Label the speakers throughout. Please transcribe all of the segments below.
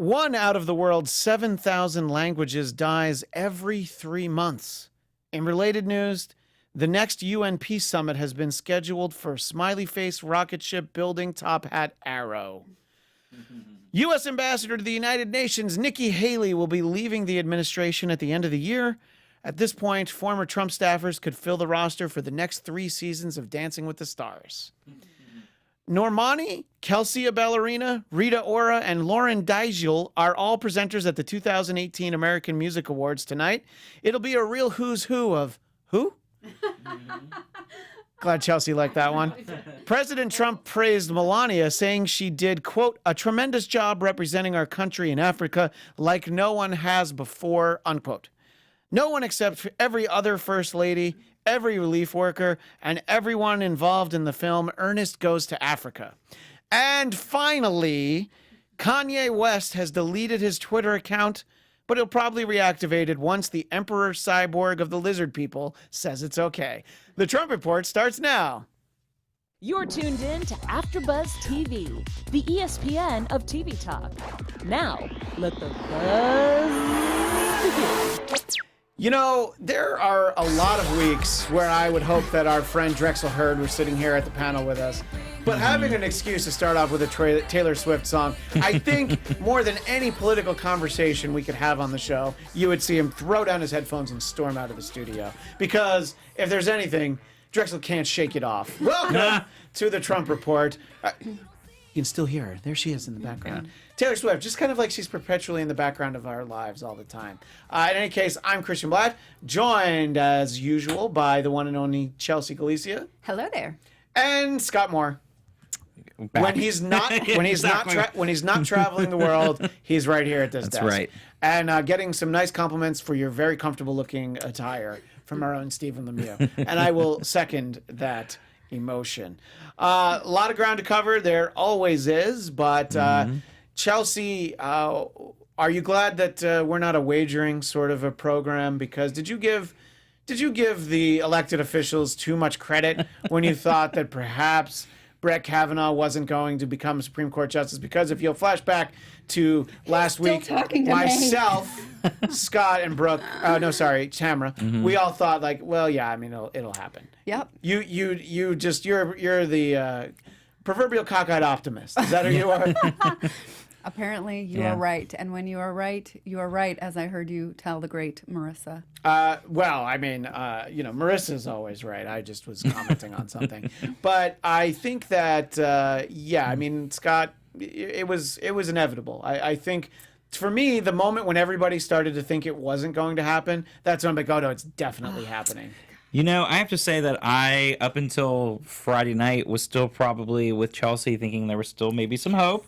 Speaker 1: One out of the world's 7,000 languages dies every 3 months. In related news, the next UN Peace Summit has been scheduled for smiley face rocket ship building top hat arrow. U.S. Ambassador to the United Nations Nikki Haley will be leaving the administration at the end of the year. At this point, former Trump staffers could fill the roster for the next 3 seasons of Dancing with the Stars. Normani, Kelsey Ballerina, Rita Ora, and Lauren Daigle are all presenters at the 2018 American Music Awards tonight. It'll be a real who's who of who? Glad Chelsea liked that one. President Trump praised Melania, saying she did, quote, a tremendous job representing our country in Africa like no one has before, unquote. No one except every other first lady, every relief worker, and everyone involved in the film Ernest Goes to Africa. And finally, Kanye West has deleted his Twitter account, but he'll probably reactivate it once the Emperor Cyborg of the Lizard People says it's okay. The Trump Report starts now.
Speaker 2: You're tuned in to AfterBuzz TV, the ESPN of TV talk. Now, let the buzz begin.
Speaker 1: You know, there are a lot of weeks where I would hope that our friend Drexel Hurd was sitting here at the panel with us. But having an excuse to start off with a Taylor Swift song, I think more than any political conversation we could have on the show, you would see him throw down his headphones and storm out of the studio. Because if there's anything, Drexel can't shake it off. Welcome to the Trump Report. You can still hear her. There she is in the background. Yeah. Taylor Swift, just kind of like she's perpetually in the background of our lives all the time. In any case, I'm Christian Bladt, joined as usual by the one and only Chelsea Galicia.
Speaker 3: Hello there.
Speaker 1: And Scott Moore. When he's not traveling the world, he's right here at this desk.
Speaker 4: That's right.
Speaker 1: And getting some nice compliments for your very comfortable looking attire from our own Stephen Lemieux. And I will second that emotion. A lot of ground to cover. There always is, but Chelsea, are you glad that we're not a wagering sort of a program? Because did you give the elected officials too much credit when you thought that perhaps Brett Kavanaugh wasn't going to become a Supreme Court justice? Because if you'll flash back to last week, myself, Scott, and Brooke, Tamra, we all thought like, well, yeah, I mean, it'll happen.
Speaker 3: Yep.
Speaker 1: You're the proverbial cockeyed optimist. Is that who you are?
Speaker 3: Apparently, you are right. And when you are right, as I heard you tell the great Marissa.
Speaker 1: Well, I mean, Marissa's always right. I just was commenting on something. But I think that, I mean, Scott, it was inevitable. I think, for me, the moment when everybody started to think it wasn't going to happen, that's when I'm like, oh, no, it's definitely happening.
Speaker 4: You know, I have to say that I, up until Friday night, was still probably with Chelsea thinking there was still maybe some hope.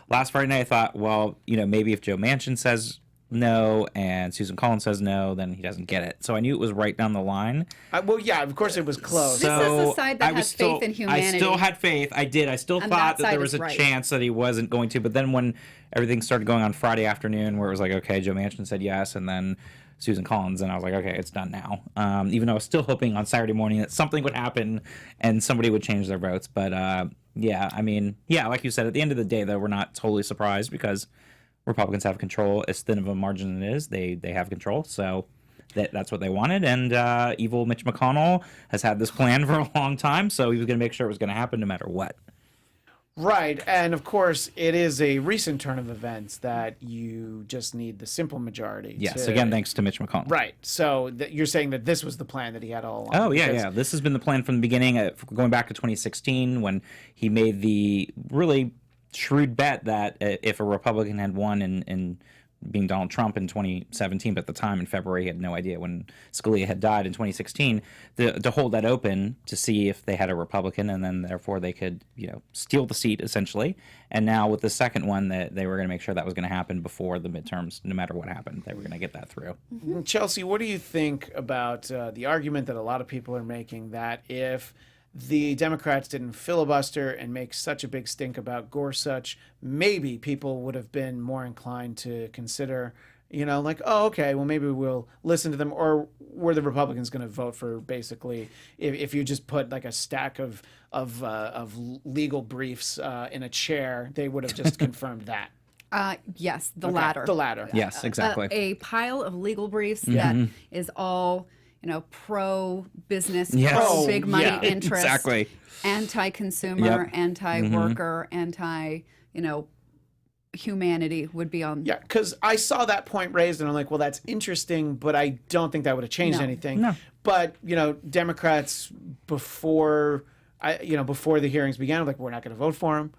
Speaker 4: Last Friday night, I thought, well, maybe if Joe Manchin says no and Susan Collins says no, then he doesn't get it. So I knew it was right down the line.
Speaker 1: Well, yeah, of course it was close.
Speaker 3: This is the side that has faith in humanity.
Speaker 4: I still had faith. I did. I still thought that there was a chance that he wasn't going to. But then when everything started going on Friday afternoon, where it was like, okay, Joe Manchin said yes, and then Susan Collins, and I was like, okay, it's done now. Even though I was still hoping on Saturday morning that something would happen and somebody would change their votes. But like you said, at the end of the day, though, we're not totally surprised because Republicans have control. As thin of a margin it is, they have control. So that's what they wanted. And evil Mitch McConnell has had this plan for a long time, so he was going to make sure it was going to happen no matter what.
Speaker 1: Right, and of course, it is a recent turn of events that you just need the simple majority.
Speaker 4: Yes, again, thanks to Mitch McConnell.
Speaker 1: Right, so you're saying that this was the plan that he had all along.
Speaker 4: Oh, yeah. This has been the plan from the beginning, going back to 2016, when he made the really shrewd bet that if a Republican had won in being Donald Trump in 2017, but at the time in February he had no idea when Scalia had died in 2016, to hold that open to see if they had a Republican, and then therefore they could steal the seat essentially. And now with the second one, that they were going to make sure that was going to happen before the midterms. No matter what happened, they were going to get that through.
Speaker 1: Mm-hmm. Chelsea, what do you think about the argument that a lot of people are making that if the Democrats didn't filibuster and make such a big stink about Gorsuch, maybe people would have been more inclined to consider, like, oh, okay, well, maybe we'll listen to them? Or were the Republicans going to vote for basically, if you just put like a stack of legal briefs in a chair, they would have just confirmed that?
Speaker 3: Yes, the
Speaker 1: Okay,
Speaker 3: latter.
Speaker 1: The latter.
Speaker 4: Yes, exactly.
Speaker 3: A pile of legal briefs that is all, pro-business,
Speaker 4: Yes.
Speaker 3: pro-big money
Speaker 1: yeah,
Speaker 3: interest,
Speaker 4: exactly.
Speaker 3: anti-consumer, anti-worker, humanity would be on.
Speaker 1: Yeah, because I saw that point raised, and I'm like, well, that's interesting, but I don't think that would have changed
Speaker 3: No.
Speaker 1: anything.
Speaker 4: No.
Speaker 1: But Democrats before the hearings began, were like, we're not going to vote for him.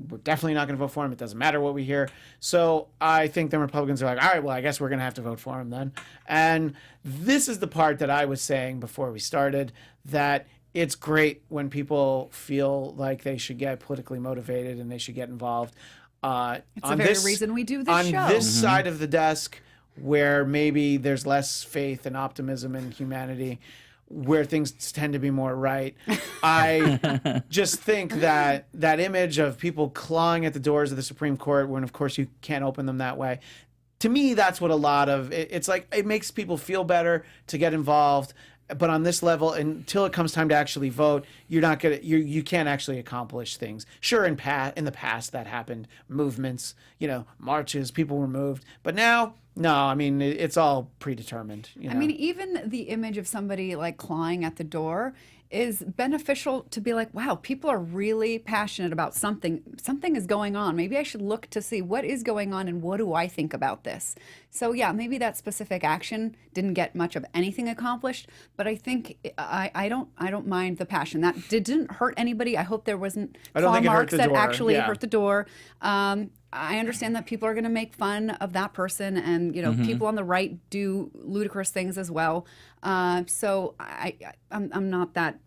Speaker 1: We're definitely not going to vote for him. It doesn't matter what we hear. So I think the Republicans are like, all right, well, I guess we're going to have to vote for him then. And this is the part that I was saying before we started, that it's great when people feel like they should get politically motivated and they should get involved.
Speaker 3: It's the very reason we do this show.
Speaker 1: On this side of the desk, where maybe there's less faith and optimism in humanity, where things tend to be more right, I just think that image of people clawing at the doors of the Supreme Court, when of course you can't open them that way, to me, that's what a lot of it's like. It makes people feel better to get involved. But on this level, until it comes time to actually vote, you're not gonna you can't actually accomplish things. Sure, in the past that happened, movements, marches, people were moved, but now, no. I mean, it's all predetermined.
Speaker 3: I mean, even the image of somebody like clawing at the door is beneficial to be like, wow, people are really passionate about something. Something is going on. Maybe I should look to see what is going on and what do I think about this. So yeah, maybe that specific action didn't get much of anything accomplished, but I think I don't mind the passion. That didn't hurt anybody. I hope there wasn't claw marks that actually hurt the door. I understand that people are going to make fun of that person, and people on the right do ludicrous things as well. So I'm not that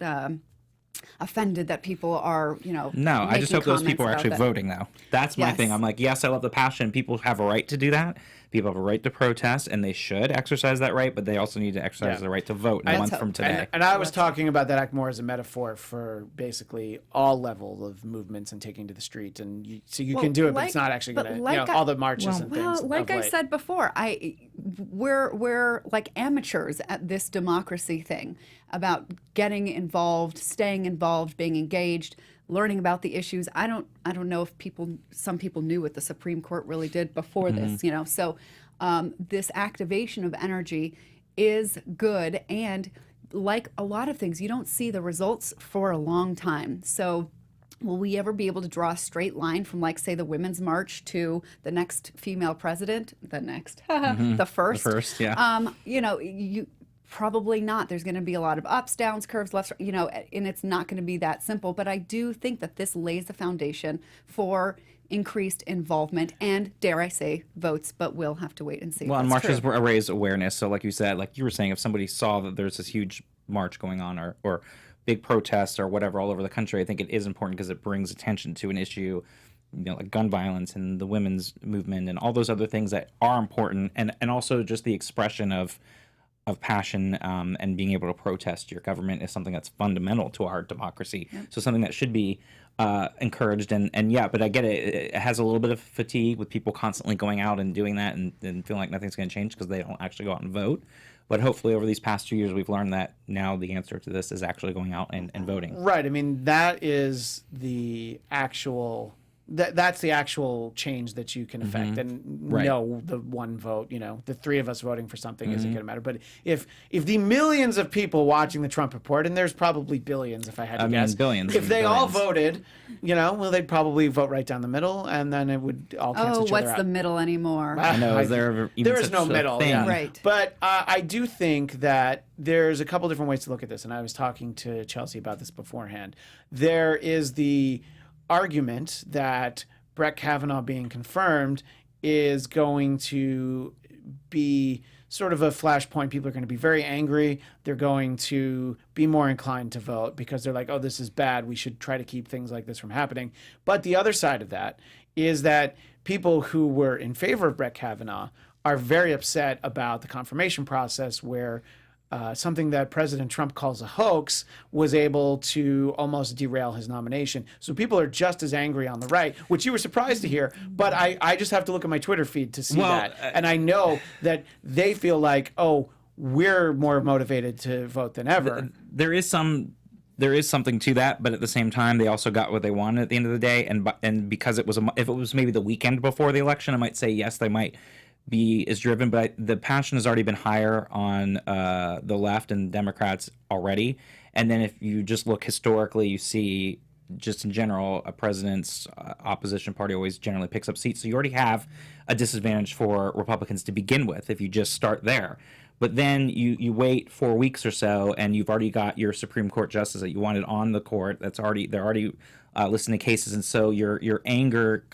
Speaker 3: offended that people are
Speaker 4: No, I just hope those people are actually voting, though. That's my thing. I'm like, yes, I love the passion. People have a right to do that. People have a right to protest, and they should exercise that right, but they also need to exercise the right to vote in a month from today.
Speaker 1: And I was talking about that act more as a metaphor for basically all level of movements and taking to the street. And you can do it, but it's not actually going to, all the marches and things.
Speaker 3: Well, like I said before, we're like amateurs at this democracy thing about getting involved, staying involved, being engaged, learning about the issues. I don't know if some people knew what the Supreme Court really did before this, So this activation of energy is good, and like a lot of things, you don't see the results for a long time. So will we ever be able to draw a straight line from, like, say, the Women's March to the next female president? The first?
Speaker 4: The first, yeah.
Speaker 3: You probably not. There's going to be a lot of ups, downs, curves, lefts, and it's not going to be that simple. But I do think that this lays the foundation for increased involvement and, dare I say, votes, but we'll have to wait and see.
Speaker 4: Well, and marches raise awareness. So like you said, like you were saying, if somebody saw that there's this huge march going on or big protests or whatever all over the country, I think it is important because it brings attention to an issue, like gun violence and the women's movement and all those other things that are important, and also just the expression of passion and being able to protest your government is something that's fundamental to our democracy. Yep. So something that should be encouraged. And yeah, but I get it. It has a little bit of fatigue with people constantly going out and doing that and feeling like nothing's going to change because they don't actually go out and vote. But hopefully over these past 2 years, we've learned that now the answer to this is actually going out and voting.
Speaker 1: Right. I mean, that is the actual... That's the actual change that you can affect. And no, the one vote, the three of us voting for something isn't going to matter. But if the millions of people watching the Trump report, and there's probably billions if I had to guess,
Speaker 4: billions,
Speaker 1: if they all voted, they'd probably vote right down the middle, and then it would all cancel each other out.
Speaker 3: What's the middle anymore?
Speaker 4: I know. Is there
Speaker 1: is no middle.
Speaker 4: Yeah.
Speaker 3: Right.
Speaker 1: But I do think that there's a couple different ways to look at this, and I was talking to Chelsea about this beforehand. There is the argument that Brett Kavanaugh being confirmed is going to be sort of a flashpoint. People are going to be very angry. They're going to be more inclined to vote because they're like, oh, this is bad. We should try to keep things like this from happening. But the other side of that is that people who were in favor of Brett Kavanaugh are very upset about the confirmation process where something that President Trump calls a hoax was able to almost derail his nomination. So people are just as angry on the right, which you were surprised to hear, but I just have to look at my Twitter feed to see that. And I know that they feel like, oh, we're more motivated to vote than ever.
Speaker 4: There is some there is something to that, but at the same time, they also got what they wanted at the end of the day. And because it was if it was maybe the weekend before the election, I might say yes, they might be as driven. But the passion has already been higher on the left and Democrats already. And then if you just look historically, you see just in general, a president's opposition party always generally picks up seats. So you already have a disadvantage for Republicans to begin with if you just start there. But then you wait 4 weeks or so, and you've already got your Supreme Court justice that you wanted on the court. They're already listening to cases, and so your anger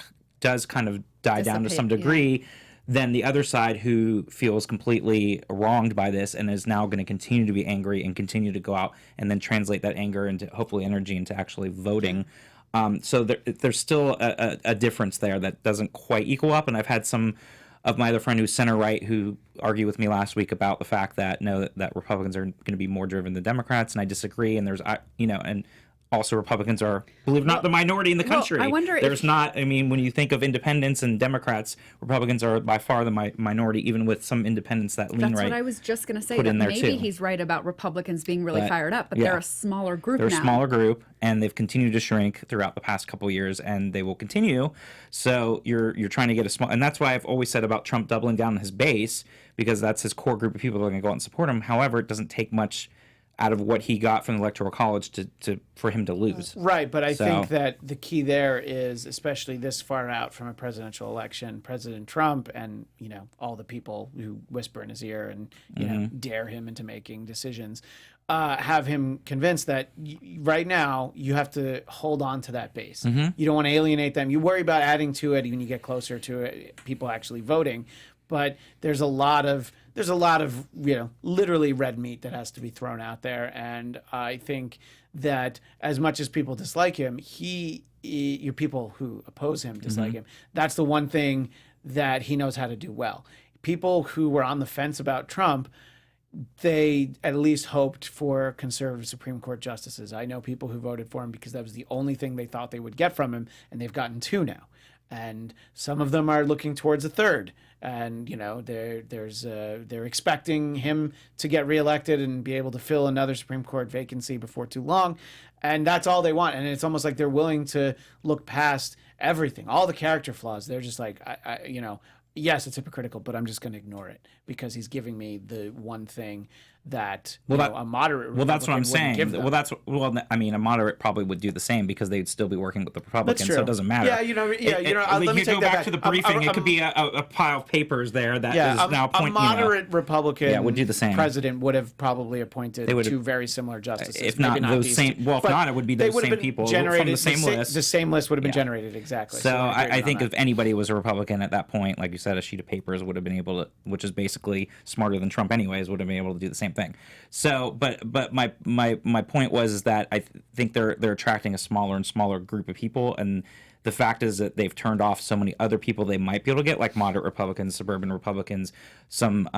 Speaker 4: does kind of die down to some degree. Yeah. Then the other side, who feels completely wronged by this and is now going to continue to be angry and continue to go out and then translate that anger into hopefully energy into actually voting. So there's still a difference there that doesn't quite equal up. And I've had some of my other friend who's center right who argued with me last week about the fact that that Republicans are going to be more driven than Democrats, and I disagree. And there's and also Republicans are, believe it or not, the minority in the country.
Speaker 3: I wonder
Speaker 4: there's not. I mean, when you think of independents and Democrats, Republicans are by far the minority, even with some independents that lean right.
Speaker 3: That's what I was just going to say. That maybe he's right about Republicans being really fired up, but they're a smaller group now.
Speaker 4: They're a smaller group, and they've continued to shrink throughout the past couple of years, and they will continue. So you're trying to get a small, and that's why I've always said about Trump doubling down on his base, because that's his core group of people that are going to go out and support him. However, it doesn't take much out of what he got from the Electoral College for him to lose.
Speaker 1: Right, but I think that the key there is, especially this far out from a presidential election, President Trump and all the people who whisper in his ear and dare him into making decisions, have him convinced that right now you have to hold on to that base. You don't want to alienate them. You worry about adding to it when you get closer to it, people actually voting. But there's a lot of literally red meat that has to be thrown out there, and I think that as much as people dislike him, your people who oppose him dislike him. That's the one thing that he knows how to do well. People who were on the fence about Trump, they at least hoped for conservative Supreme Court justices. I know people who voted for him because that was the only thing they thought they would get from him, and they've gotten 2 now. And some of them are looking towards a third. And they're expecting him to get reelected and be able to fill another Supreme Court vacancy before too long, and that's all they want. And it's almost like they're willing to look past everything, all the character flaws. They're just like, yes, it's hypocritical, but I'm just going to ignore it because he's giving me the one thing that a moderate Republican
Speaker 4: that's what I'm saying.
Speaker 1: I
Speaker 4: mean, a moderate probably would do the same because they'd still be working with the Republicans, so it doesn't matter.
Speaker 1: Yeah, let me
Speaker 4: go back to the briefing. It could be a pile of papers there that is now pointing.
Speaker 1: A moderate Republican
Speaker 4: would do the same.
Speaker 1: President would have probably appointed 2 very similar justices.
Speaker 4: If not those same, if not, it would be those same people from the same list.
Speaker 1: The same list would have been generated exactly.
Speaker 4: So I think if anybody was a Republican at that point, like you said, a sheet of papers would have been able to, which is basically smarter than Trump anyways, would have been able to do the same thing. So, but my point was that I think they're attracting a smaller and smaller group of people, and the fact is that they've turned off so many other people they might be able to get, like moderate Republicans, suburban Republicans, some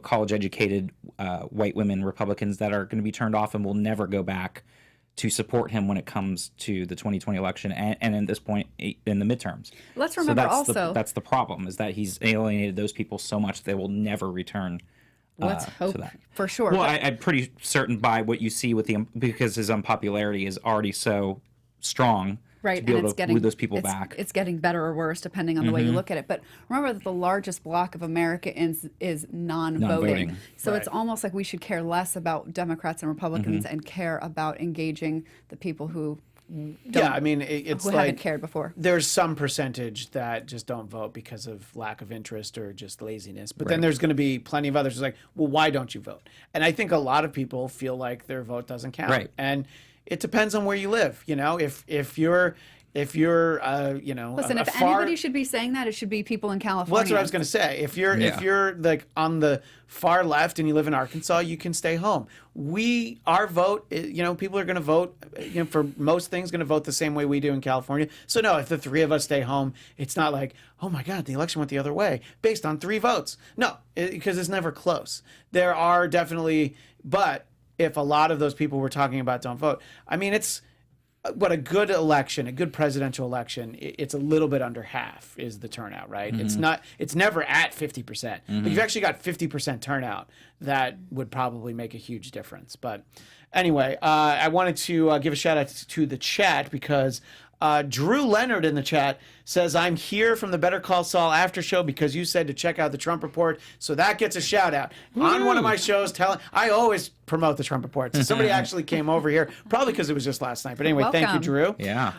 Speaker 4: college-educated white women Republicans that are going to be turned off and will never go back to support him when it comes to the 2020 election and at this point in the midterms.
Speaker 3: Let's remember
Speaker 4: that's the problem, is that he's alienated those people so much they will never return.
Speaker 3: Let's hope for sure.
Speaker 4: Well, I'm pretty certain by what you see with because his unpopularity is already so strong.
Speaker 3: Right,
Speaker 4: to be able to woo those people back.
Speaker 3: It's getting better or worse depending on the way you look at it. But remember that the largest block of America is non-voting. So it's almost like we should care less about Democrats and Republicans and care about engaging the people who it's who haven't cared before.
Speaker 1: There's some percentage that just don't vote because of lack of interest or just laziness. But then there's going to be plenty of others who's like, well, why don't you vote? And I think a lot of people feel like their vote doesn't count.
Speaker 4: Right.
Speaker 1: And it depends on where you live. If you're
Speaker 3: listen, if anybody should be saying that, it should be people in California.
Speaker 1: Well, that's what I was going to say. If you're like on the far left and you live in Arkansas, you can stay home. Our vote, people are going to vote, for most things, going to vote the same way we do in California. So no, if the 3 of us stay home, it's not like, oh my God, the election went the other way based on 3 votes. No, because it's never close. There are definitely, but if a lot of those people we're talking about don't vote, I mean, But a good election, a good presidential election, it's a little bit under half is the turnout, right? It's never at 50%. If you've actually got 50% turnout, that would probably make a huge difference. But anyway, I wanted to give a shout out to the chat because Drew Leonard in the chat says, I'm here from the Better Call Saul after show because you said to check out the Trump Report. So that gets a shout out. On one of my shows, I always promote the Trump Report. So somebody actually came over here, probably because it was just last night. But anyway, Thank you, Drew.
Speaker 4: Yeah.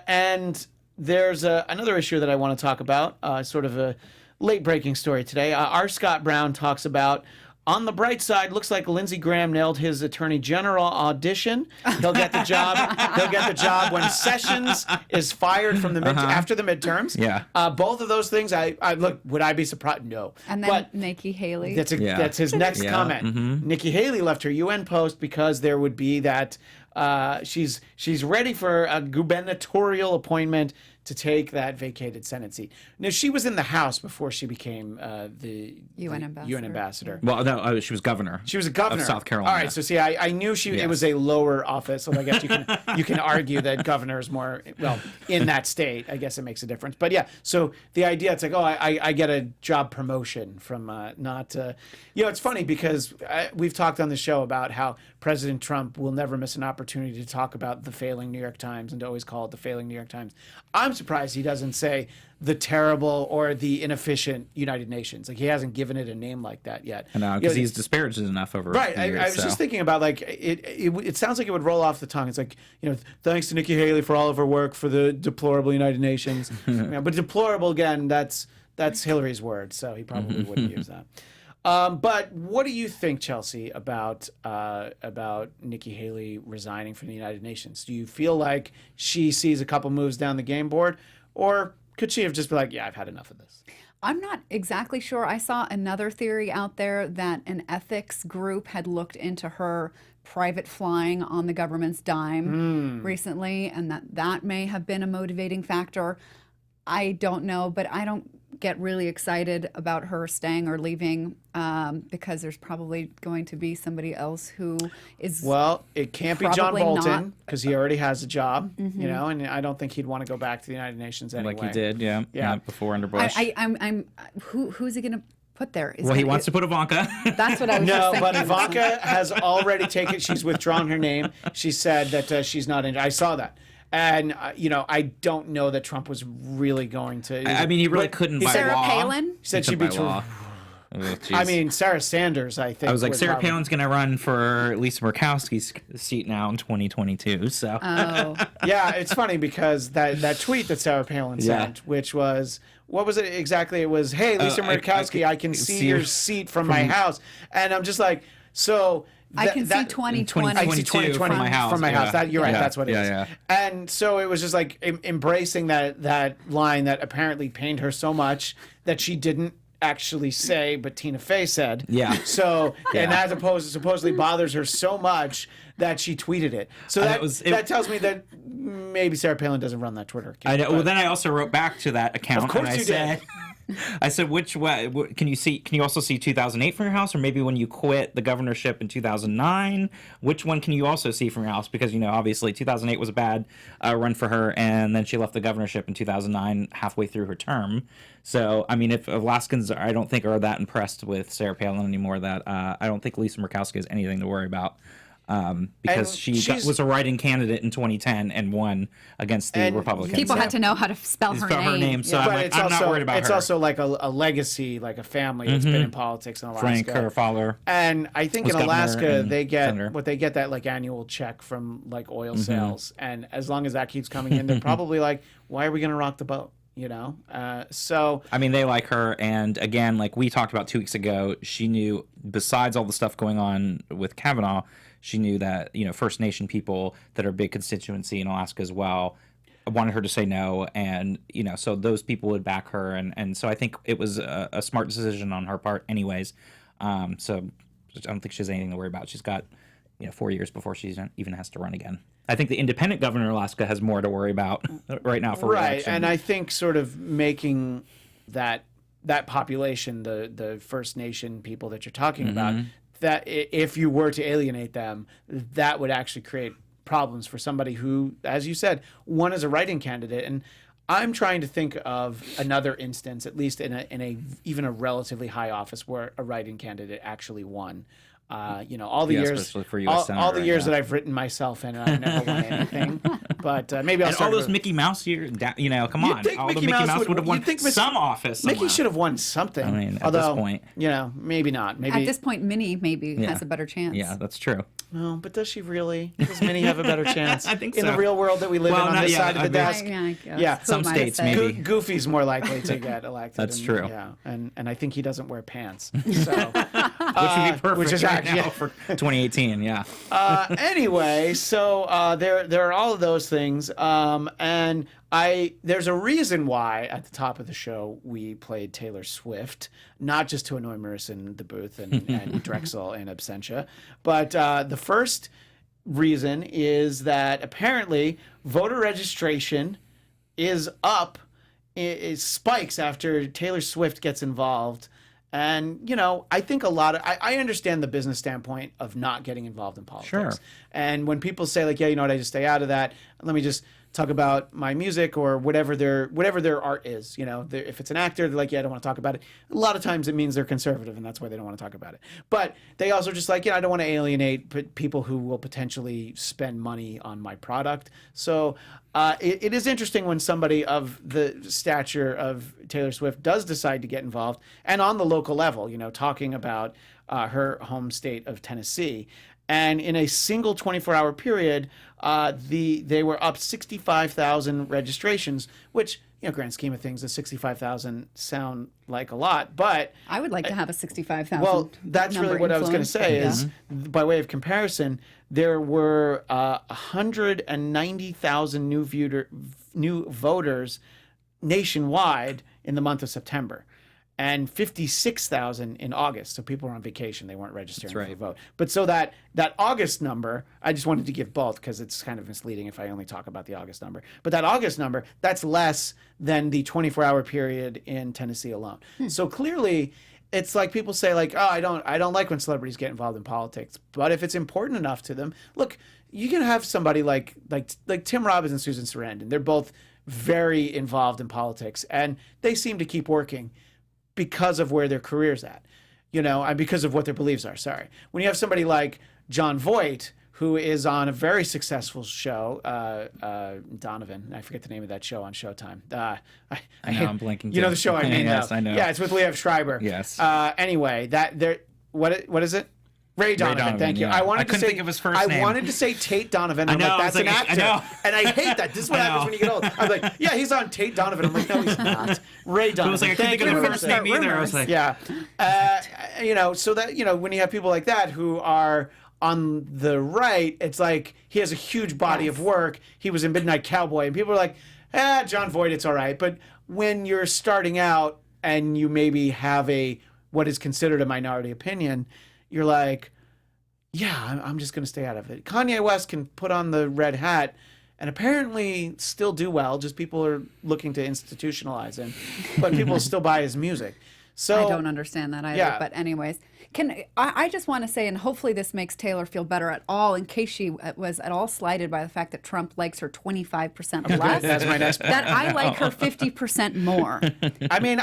Speaker 1: And there's another issue that I want to talk about, sort of a late breaking story today. R. Scott Brown talks about, on the bright side, looks like Lindsey Graham nailed his attorney general audition. He'll get the job. He'll get the job when Sessions is fired from the after the midterms.
Speaker 4: Yeah.
Speaker 1: Both of those things. I look. Would I be surprised? No.
Speaker 3: And then Nikki Haley.
Speaker 1: That's his next comment. Nikki Haley left her UN post because there would be that. She's ready for a gubernatorial appointment to take that vacated Senate seat. Now, she was in the House before she became the UN ambassador.
Speaker 4: Well, no, she was governor.
Speaker 1: She was a governor
Speaker 4: of South Carolina.
Speaker 1: All right, so see, I knew it was a lower office, so I guess you can argue that governor is more, well, in that state. I guess it makes a difference. But yeah, so the idea, it's like, oh, I get a job promotion from not, it's funny because we've talked on the show about how President Trump will never miss an opportunity to talk about the failing New York Times and to always call it the failing New York Times. I'm surprised he doesn't say the terrible or the inefficient United Nations. Like, he hasn't given it a name like that yet.
Speaker 4: No, because he's disparaged enough over
Speaker 1: right.
Speaker 4: years,
Speaker 1: I was just thinking about, like, it sounds like it would roll off the tongue. It's like, thanks to Nikki Haley for all of her work for the deplorable United Nations. But deplorable, again, that's Hillary's word, so he probably wouldn't use that. But what do you think, Chelsea, about Nikki Haley resigning from the United Nations? Do you feel like she sees a couple moves down the game board, or could she have just been like, yeah, I've had enough of this?
Speaker 3: I'm not exactly sure. I saw another theory out there that an ethics group had looked into her private flying on the government's dime recently, and that may have been a motivating factor. I don't know, but I don't get really excited about her staying or leaving because there's probably going to be somebody else who is.
Speaker 1: Well, it can't be John Bolton because he already has a job, and I don't think he'd want to go back to the United Nations anyway.
Speaker 4: Like he did, yeah, before under Bush.
Speaker 3: Who's he going to put there?
Speaker 4: He wants to put Ivanka.
Speaker 3: That's what I was just thinking.
Speaker 1: But Ivanka has already taken. She's withdrawn her name. She said that she's not in. I saw that. And, I don't know that Trump was really going to.
Speaker 4: I mean, he really couldn't by
Speaker 3: Sarah
Speaker 4: law.
Speaker 3: Palin?
Speaker 1: He said she'd be true. I mean, Sarah Sanders, I think.
Speaker 4: I was like, Sarah Palin's going to run for Lisa Murkowski's seat now in 2022. So.
Speaker 3: Oh.
Speaker 1: Yeah, it's funny because that tweet that Sarah Palin sent, which was, what was it exactly? It was, hey, Lisa Murkowski, I can see your seat from my house. And I'm just like, so.
Speaker 3: I can see 2020.
Speaker 1: I can see 2020
Speaker 4: from my house.
Speaker 1: From my house. You're right.
Speaker 4: Yeah.
Speaker 1: That's what it is.
Speaker 4: Yeah.
Speaker 1: And so it was just like embracing that line that apparently pained her so much that she didn't actually say, but Tina Fey said.
Speaker 4: Yeah.
Speaker 1: So and that supposedly bothers her so much that she tweeted it. So that tells me that maybe Sarah Palin doesn't run that Twitter account.
Speaker 4: I know. Well, then I also wrote back to that account.
Speaker 1: Of course
Speaker 4: and
Speaker 1: you did.
Speaker 4: I said, which way can you also see 2008 from your house, or maybe when you quit the governorship in 2009? Which one can you also see from your house? Because obviously 2008 was a bad run for her, and then she left the governorship in 2009 halfway through her term. So I mean, if Alaskans, I don't think are that impressed with Sarah Palin anymore, that I don't think Lisa Murkowski has anything to worry about. Because she was a write-in candidate in 2010 and won against the Republicans.
Speaker 3: People had to know how to spell her name.
Speaker 4: So I'm not worried about her.
Speaker 1: It's also like a legacy, like a family that's been in politics in Alaska.
Speaker 4: Frank Herfaller.
Speaker 1: And I think in Alaska they get that like annual check from like oil sales, and as long as that keeps coming in, they're probably like, why are we going to rock the boat? So
Speaker 4: I mean, they like her, and again, like we talked about 2 weeks ago, she knew, besides all the stuff going on with Kavanaugh, she knew that First Nation people that are a big constituency in Alaska as well wanted her to say no, and so those people would back her, and so I think it was a smart decision on her part, anyways. So I don't think she has anything to worry about. She's got 4 years before she even has to run again. I think the independent governor of Alaska has more to worry about right now for reelection.
Speaker 1: And I think sort of making that population, the First Nation people that you're talking about, that if you were to alienate them, that would actually create problems for somebody who, as you said, won as a write-in candidate. And I'm trying to think of another instance, at least in a even a relatively high office, where a write-in candidate actually won. All the years,
Speaker 4: for US
Speaker 1: all the years
Speaker 4: yeah.
Speaker 1: that I've written myself in, I've never won anything. But maybe I'll start.
Speaker 4: All those Mickey Mouse years, come on, all
Speaker 1: Mickey
Speaker 4: the Mickey
Speaker 1: Mouse
Speaker 4: would have won some office. Somewhere.
Speaker 1: Mickey should have won something.
Speaker 4: I mean,
Speaker 1: although,
Speaker 4: at this point,
Speaker 1: maybe not. Maybe
Speaker 3: at this point, Minnie maybe has a better chance.
Speaker 4: Yeah, that's true.
Speaker 1: No, but does she really? Does Minnie have a better chance?
Speaker 4: I think
Speaker 1: in
Speaker 4: so.
Speaker 1: the real world that we live in on this side of the desk.
Speaker 3: Yeah,
Speaker 4: some states maybe.
Speaker 1: Goofy's more likely to get elected.
Speaker 4: That's true.
Speaker 1: Yeah, and I think he doesn't wear pants, so which
Speaker 4: would be perfect
Speaker 1: which is
Speaker 4: right now for 2018. Yeah.
Speaker 1: Anyway, so there are all of those things, and there's a reason why at the top of the show we played Taylor Swift, not just to annoy Marissa in the booth and Drexel in absentia, but the first reason is that apparently voter registration is up. It spikes after Taylor Swift gets involved. And, I think I understand the business standpoint of not getting involved in politics.
Speaker 4: Sure.
Speaker 1: And when people say like, I just stay out of that. Let me just talk about my music or whatever their art is. If it's an actor, they're like, I don't want to talk about it. A lot of times it means they're conservative and that's why they don't want to talk about it. But they also just like, I don't want to alienate people who will potentially spend money on my product. So it is interesting when somebody of the stature of Taylor Swift does decide to get involved, and on the local level, talking about her home state of Tennessee. And in a single 24-hour period, they were up 65,000 registrations, which, grand scheme of things, the 65,000 sound like a lot, but
Speaker 3: I would like to have a 65,000.
Speaker 1: Well, that's really what I was going to say. Is by way of comparison, there were 190,000 new voters nationwide in the month of September. And 56,000 in August. So people were on vacation. They weren't registering for a vote. But so that August number, I just wanted to give both because it's kind of misleading if I only talk about the August number. But that August number, that's less than the 24-hour period in Tennessee alone. So clearly, it's like people say like, I don't like when celebrities get involved in politics. But if it's important enough to them, look, you can have somebody like Tim Robbins and Susan Sarandon. They're both very involved in politics, and they seem to keep working because of where their career's at, and because of what their beliefs are. Sorry. When you have somebody like Jon Voight, who is on a very successful show, Donovan, I forget the name of that show on Showtime.
Speaker 4: I know, I'm blanking.
Speaker 1: You know the show I mean?
Speaker 4: Yes, I know.
Speaker 1: Yeah, it's with Liev Schreiber.
Speaker 4: Yes.
Speaker 1: Anyway, what is it? Ray Donovan, thank you.
Speaker 4: Yeah. I couldn't think of his first name.
Speaker 1: I wanted to say Tate Donovan. I'm
Speaker 4: know,
Speaker 1: like, that's an actor.
Speaker 4: I know.
Speaker 1: And I hate that. This is what happens when you get old. I'm like, yeah, he's on Tate Donovan. I'm like, no, he's not. Ray Donovan.
Speaker 4: I was like, I couldn't think of the first name either. I was like,
Speaker 1: yeah. So that, when you have people like that who are on the right, it's like he has a huge body of work. He was in Midnight Cowboy. And people are like, Jon Voight, it's all right. But when you're starting out and you maybe have what is considered a minority opinion, you're like, yeah, I'm just going to stay out of it. Kanye West can put on the red hat and apparently still do well. Just people are looking to institutionalize him, but people still buy his music. So
Speaker 3: I don't understand that either. Yeah. But anyways, I just want to say, and hopefully this makes Taylor feel better at all, in case she was at all slighted by the fact that Trump likes her 25% less.
Speaker 1: That's my next.
Speaker 3: That I like her 50% more.
Speaker 1: I mean,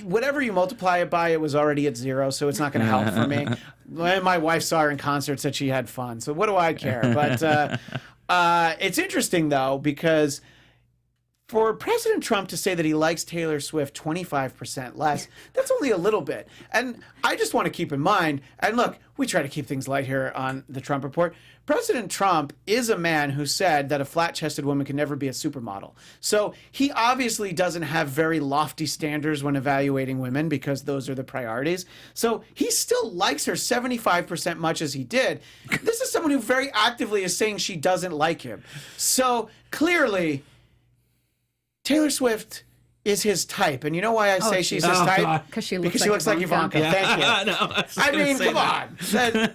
Speaker 1: whatever you multiply it by, it was already at 0, so it's not going to help for me. My wife saw her in concert, said she had fun, so what do I care? But it's interesting though, because for President Trump to say that he likes Taylor Swift 25% less, that's only a little bit. And I just want to keep in mind, and look, we try to keep things light here on the Trump Report. President Trump is a man who said that a flat-chested woman can never be a supermodel. So he obviously doesn't have very lofty standards when evaluating women because those are the priorities. So he still likes her 75% much as he did. This is someone who very actively is saying she doesn't like him. So clearly, Taylor Swift is his type. And you know why I say she's his type?
Speaker 3: Because she looks like
Speaker 1: Ivanka.
Speaker 3: Yeah.
Speaker 1: Thank you.
Speaker 4: No,
Speaker 1: I mean, come on.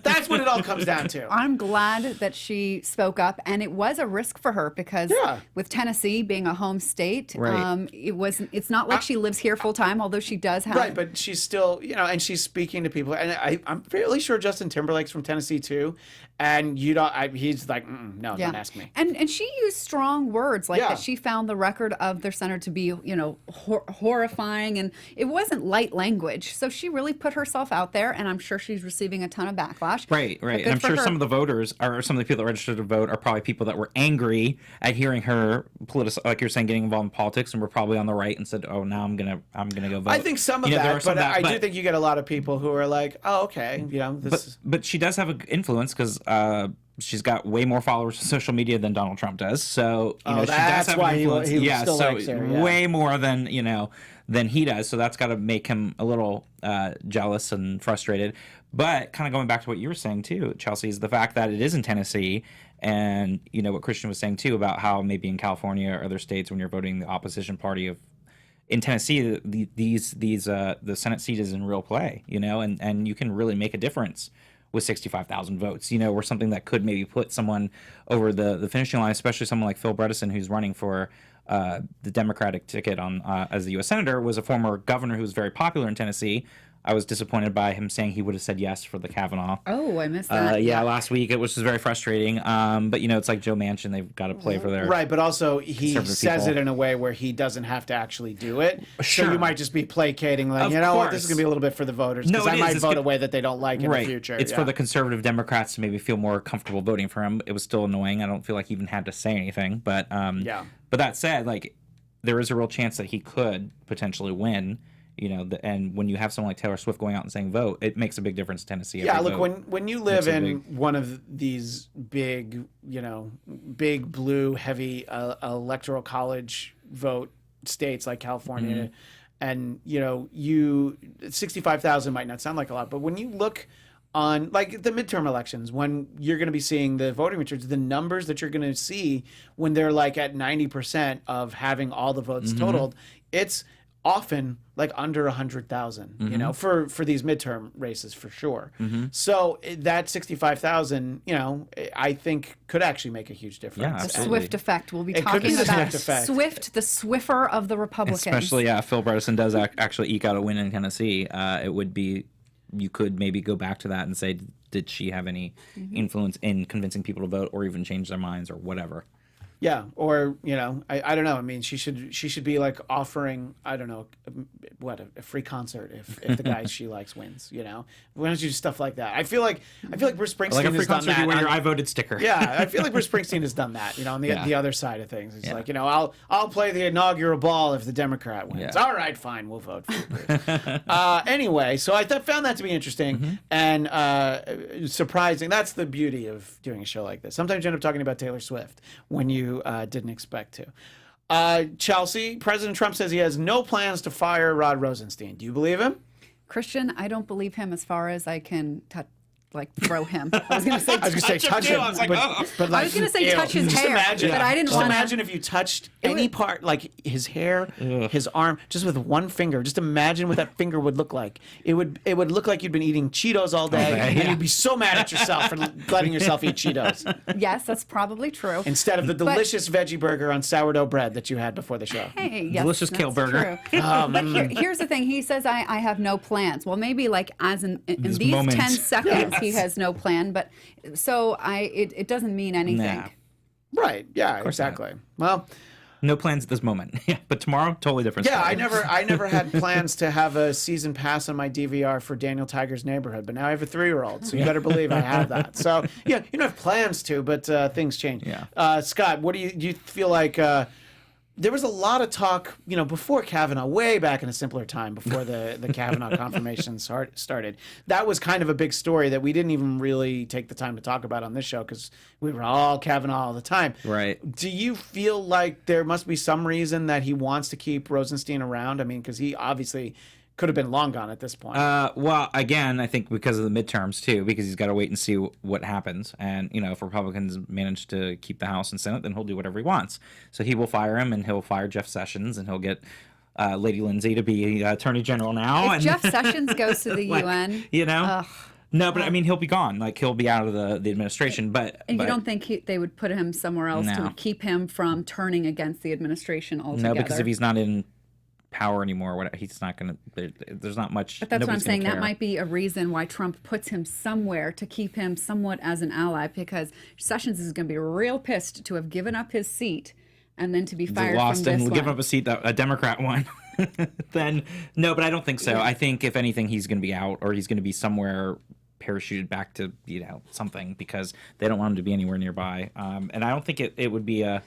Speaker 1: That's what it all comes down to.
Speaker 3: I'm glad that she spoke up, and it was a risk for her because with Tennessee being a home state, it's not like she lives here full time, although she does have.
Speaker 1: Right, but she's still, and she's speaking to people. And I'm fairly sure Justin Timberlake's from Tennessee too. And he's like, no, don't ask me.
Speaker 3: And she used strong words like that. She found the record of their senator to be, horrifying, and it wasn't light language. So she really put herself out there, and I'm sure she's receiving a ton of backlash.
Speaker 4: Right. And I'm sure some of the voters, or some of the people that registered to vote, are probably people that were angry at hearing her like you're saying, getting involved in politics, and were probably on the right and said, "Oh, now I'm gonna go vote."
Speaker 1: I think some of that, but I do think you get a lot of people who are like, "Oh, okay,
Speaker 4: But she does have an influence because she's got way more followers on social media than Donald Trump does. So she does have an influence.
Speaker 1: Likes her,
Speaker 4: way more than he does. So that's got to make him a little jealous and frustrated. But kind of going back to what you were saying too, Chelsea, is the fact that it is in Tennessee, and what Christian was saying too about how maybe in California or other states when you're voting the opposition party in Tennessee, the Senate seat is in real play, and you can really make a difference with 65,000 votes, or something that could maybe put someone over the finishing line, especially someone like Phil Bredesen, who's running for the Democratic ticket as the U.S. Senator, was a former governor who was very popular in Tennessee. I was disappointed by him saying he would have said yes for the Kavanaugh.
Speaker 3: Oh, I missed that.
Speaker 4: Last week, which was very frustrating. But, it's like Joe Manchin. They've got to play for their
Speaker 1: right, but also he says
Speaker 4: people.
Speaker 1: it in a way where he doesn't have to actually do it.
Speaker 4: Sure.
Speaker 1: So you might just be placating, like, what, this is going to be a little bit for the voters, because I might vote a way that they don't like in the future.
Speaker 4: It's for the conservative Democrats to maybe feel more comfortable voting for him. It was still annoying. I don't feel like he even had to say anything. But But that said, like, there is a real chance that he could potentially win. And when you have someone like Taylor Swift going out and saying vote, it makes a big difference in Tennessee.
Speaker 1: Look, when you live in one of these big, big blue heavy electoral college vote states like California, and 65,000 might not sound like a lot, but when you look on like the midterm elections, when you're going to be seeing the voting returns, the numbers that you're going to see when they're like at 90% of having all the votes totaled, it's often like under 100,000, for these midterm races for sure. So that 65,000, I think could actually make a huge difference.
Speaker 3: The Swift effect. We'll be
Speaker 1: It could be
Speaker 3: talking
Speaker 1: the
Speaker 3: about
Speaker 1: Swift effect.
Speaker 3: Swift, the Swiffer of the Republicans.
Speaker 4: Especially, Phil Bredesen does actually eke out a win in Tennessee. It would be, you could maybe go back to that and say, did she have any influence in convincing people to vote or even change their minds or whatever?
Speaker 1: Yeah, or I don't know. I mean, she should be like offering, I don't know, a free concert if the guy she likes wins. Why don't you do stuff like that? I feel like Bruce Springsteen
Speaker 4: like a free
Speaker 1: has done
Speaker 4: concert,
Speaker 1: that.
Speaker 4: you wear your I voted sticker.
Speaker 1: Yeah, I feel like Bruce Springsteen has done that. On the other side of things, it's like I'll play the inaugural ball if the Democrat wins. All right, fine, we'll vote for you. Anyway, so I found that to be interesting and surprising. That's the beauty of doing a show like this. Sometimes you end up talking about Taylor Swift when you didn't expect to. Chelsea, President Trump says he has no plans to fire Rod Rosenstein. Do you believe him?
Speaker 3: Christian, I don't believe him as far as I can throw him. I was going to say
Speaker 1: touch him.
Speaker 3: I was going to say touch his hair, but I didn't want to.
Speaker 1: Imagine if you touched any part, like his hair, his arm, just with one finger. Just imagine what that finger would look like. It would look like you'd been eating Cheetos all day, and you'd be so mad at yourself for letting yourself eat Cheetos.
Speaker 3: Yes, that's probably true.
Speaker 1: Instead of the delicious veggie burger on sourdough bread that you had before the show.
Speaker 3: Hey, yes,
Speaker 4: delicious kale burger.
Speaker 3: But here's the thing. He says, I have no plans. Well, maybe like as in these
Speaker 4: moments.
Speaker 3: 10 seconds, he has no plan. But so it doesn't mean anything.
Speaker 4: Nah.
Speaker 1: Right. Yeah, exactly. Well,
Speaker 4: no plans at this moment. But tomorrow, totally different
Speaker 1: yeah,
Speaker 4: story.
Speaker 1: I never had plans to have a season pass on my DVR for Daniel Tiger's Neighborhood, but now I have a 3-year-old, so you better believe I have that. So yeah, you don't have plans to, but things change.
Speaker 4: Yeah.
Speaker 1: Scott, what do you feel like? There was a lot of talk, before Kavanaugh, way back in a simpler time, before the Kavanaugh confirmation started. That was kind of a big story that we didn't even really take the time to talk about on this show because we were all Kavanaugh all the time.
Speaker 4: Right.
Speaker 1: Do you feel like there must be some reason that he wants to keep Rosenstein around? I mean, because he obviously could have been long gone at this point.
Speaker 4: Well, again, I think because of the midterms, too, because he's got to wait and see what happens. And, if Republicans manage to keep the House and Senate, then he'll do whatever he wants. So he will fire him, and he'll fire Jeff Sessions, and he'll get Lady Lindsay to be Attorney General now.
Speaker 3: If Jeff Sessions goes to the UN...
Speaker 4: No, but I mean, he'll be gone. Like, he'll be out of the administration. But
Speaker 3: you don't think they would put him somewhere else to keep him from turning against the administration altogether?
Speaker 4: No, because if he's not in power anymore. He's not going to. There's not much.
Speaker 3: But that's what I'm saying. That might be a reason why Trump puts him somewhere to keep him somewhat as an ally, because Sessions is going to be real pissed to have given up his seat and then to be fired
Speaker 4: lost
Speaker 3: from this
Speaker 4: and
Speaker 3: one.
Speaker 4: give up a seat that a Democrat won. Then no, but I don't think so.
Speaker 3: Yeah.
Speaker 4: I think if anything, he's going to be out, or he's going to be somewhere parachuted back to something, because they don't want him to be anywhere nearby. And I don't think it would be a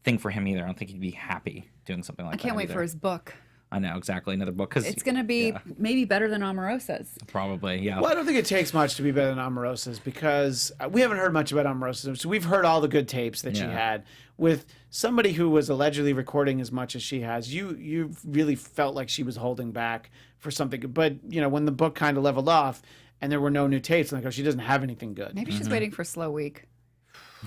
Speaker 4: thing for him either. I don't think he'd be happy doing something like that.
Speaker 3: I can't wait
Speaker 4: either.
Speaker 3: for his book.
Speaker 4: I know, exactly. Another book. Cause
Speaker 3: It's going to be maybe better than Omarosa's.
Speaker 4: Probably, yeah.
Speaker 1: Well, I don't think it takes much to be better than Omarosa's, because we haven't heard much about Omarosa's. So we've heard all the good tapes that she had. With somebody who was allegedly recording as much as she has, you really felt like she was holding back for something. But, when the book kind of leveled off and there were no new tapes, I'm like, she doesn't have anything good.
Speaker 3: Maybe she's waiting for a slow week.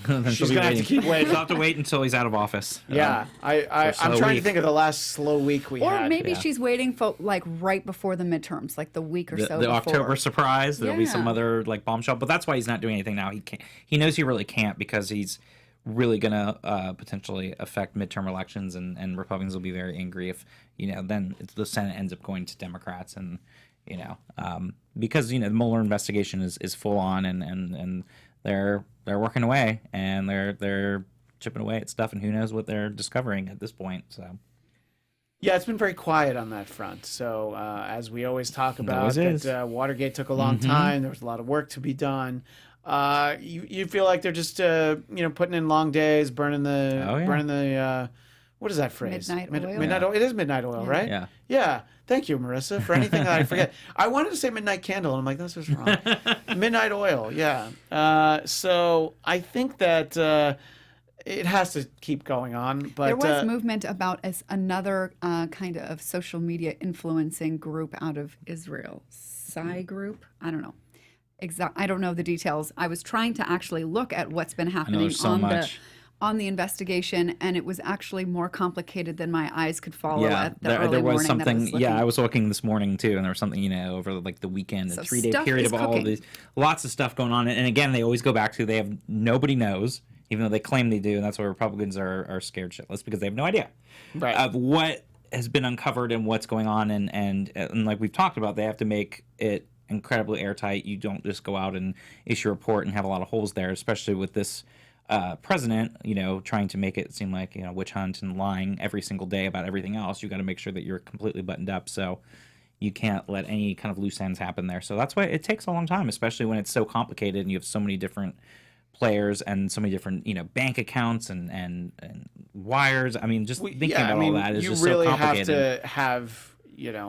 Speaker 4: She's
Speaker 1: gonna have to keep waiting.
Speaker 4: She'll have to wait until he's out of office.
Speaker 1: Yeah, I'm trying to think of the last slow week we had.
Speaker 3: Or maybe she's waiting for right before the midterms, like the week or so
Speaker 4: the
Speaker 3: before.
Speaker 4: October surprise. There'll be some other bombshell, but that's why he's not doing anything now. He knows he really can't, because he's really gonna potentially affect midterm elections, and Republicans will be very angry if then the Senate ends up going to Democrats, and because the Mueller investigation is full on, and they're working away, and they're chipping away at stuff, and who knows what they're discovering at this point. So
Speaker 1: yeah, it's been very quiet on that front. So as we always talk about, that Watergate took a long time. There was a lot of work to be done. You feel like they're just putting in long days, burning the what is that phrase?
Speaker 3: Midnight oil.
Speaker 1: It is midnight oil, right?
Speaker 4: Yeah.
Speaker 1: Yeah. Thank you, Marissa, for anything that I forget. I wanted to say midnight candle, and I'm like, that's what's wrong. Midnight oil, yeah. So I think that it has to keep going on. But
Speaker 3: there was movement about another kind of social media influencing group out of Israel, Psy group. I don't know. I don't know the details. I was trying to actually look at what's been happening on the investigation, and it was actually more complicated than my eyes could follow at the early
Speaker 4: there was
Speaker 3: morning
Speaker 4: something.
Speaker 3: that
Speaker 4: I was looking this morning too, and there was something over the weekend, a 3-day period of all of these, lots of stuff going on. And again, they always go back to nobody knows, even though they claim they do, and that's why Republicans are scared shitless, because they have no idea of what has been uncovered and what's going on, and like we've talked about, they have to make it incredibly airtight. You don't just go out and issue a report and have a lot of holes there, especially with this president, trying to make it seem like, witch hunt and lying every single day about everything else. You got to make sure that you're completely buttoned up. So you can't let any kind of loose ends happen there. So that's why it takes a long time, especially when it's so complicated and you have so many different players and so many different, bank accounts and wires. I mean, just thinking about all that is just so complicated.
Speaker 1: You really have to have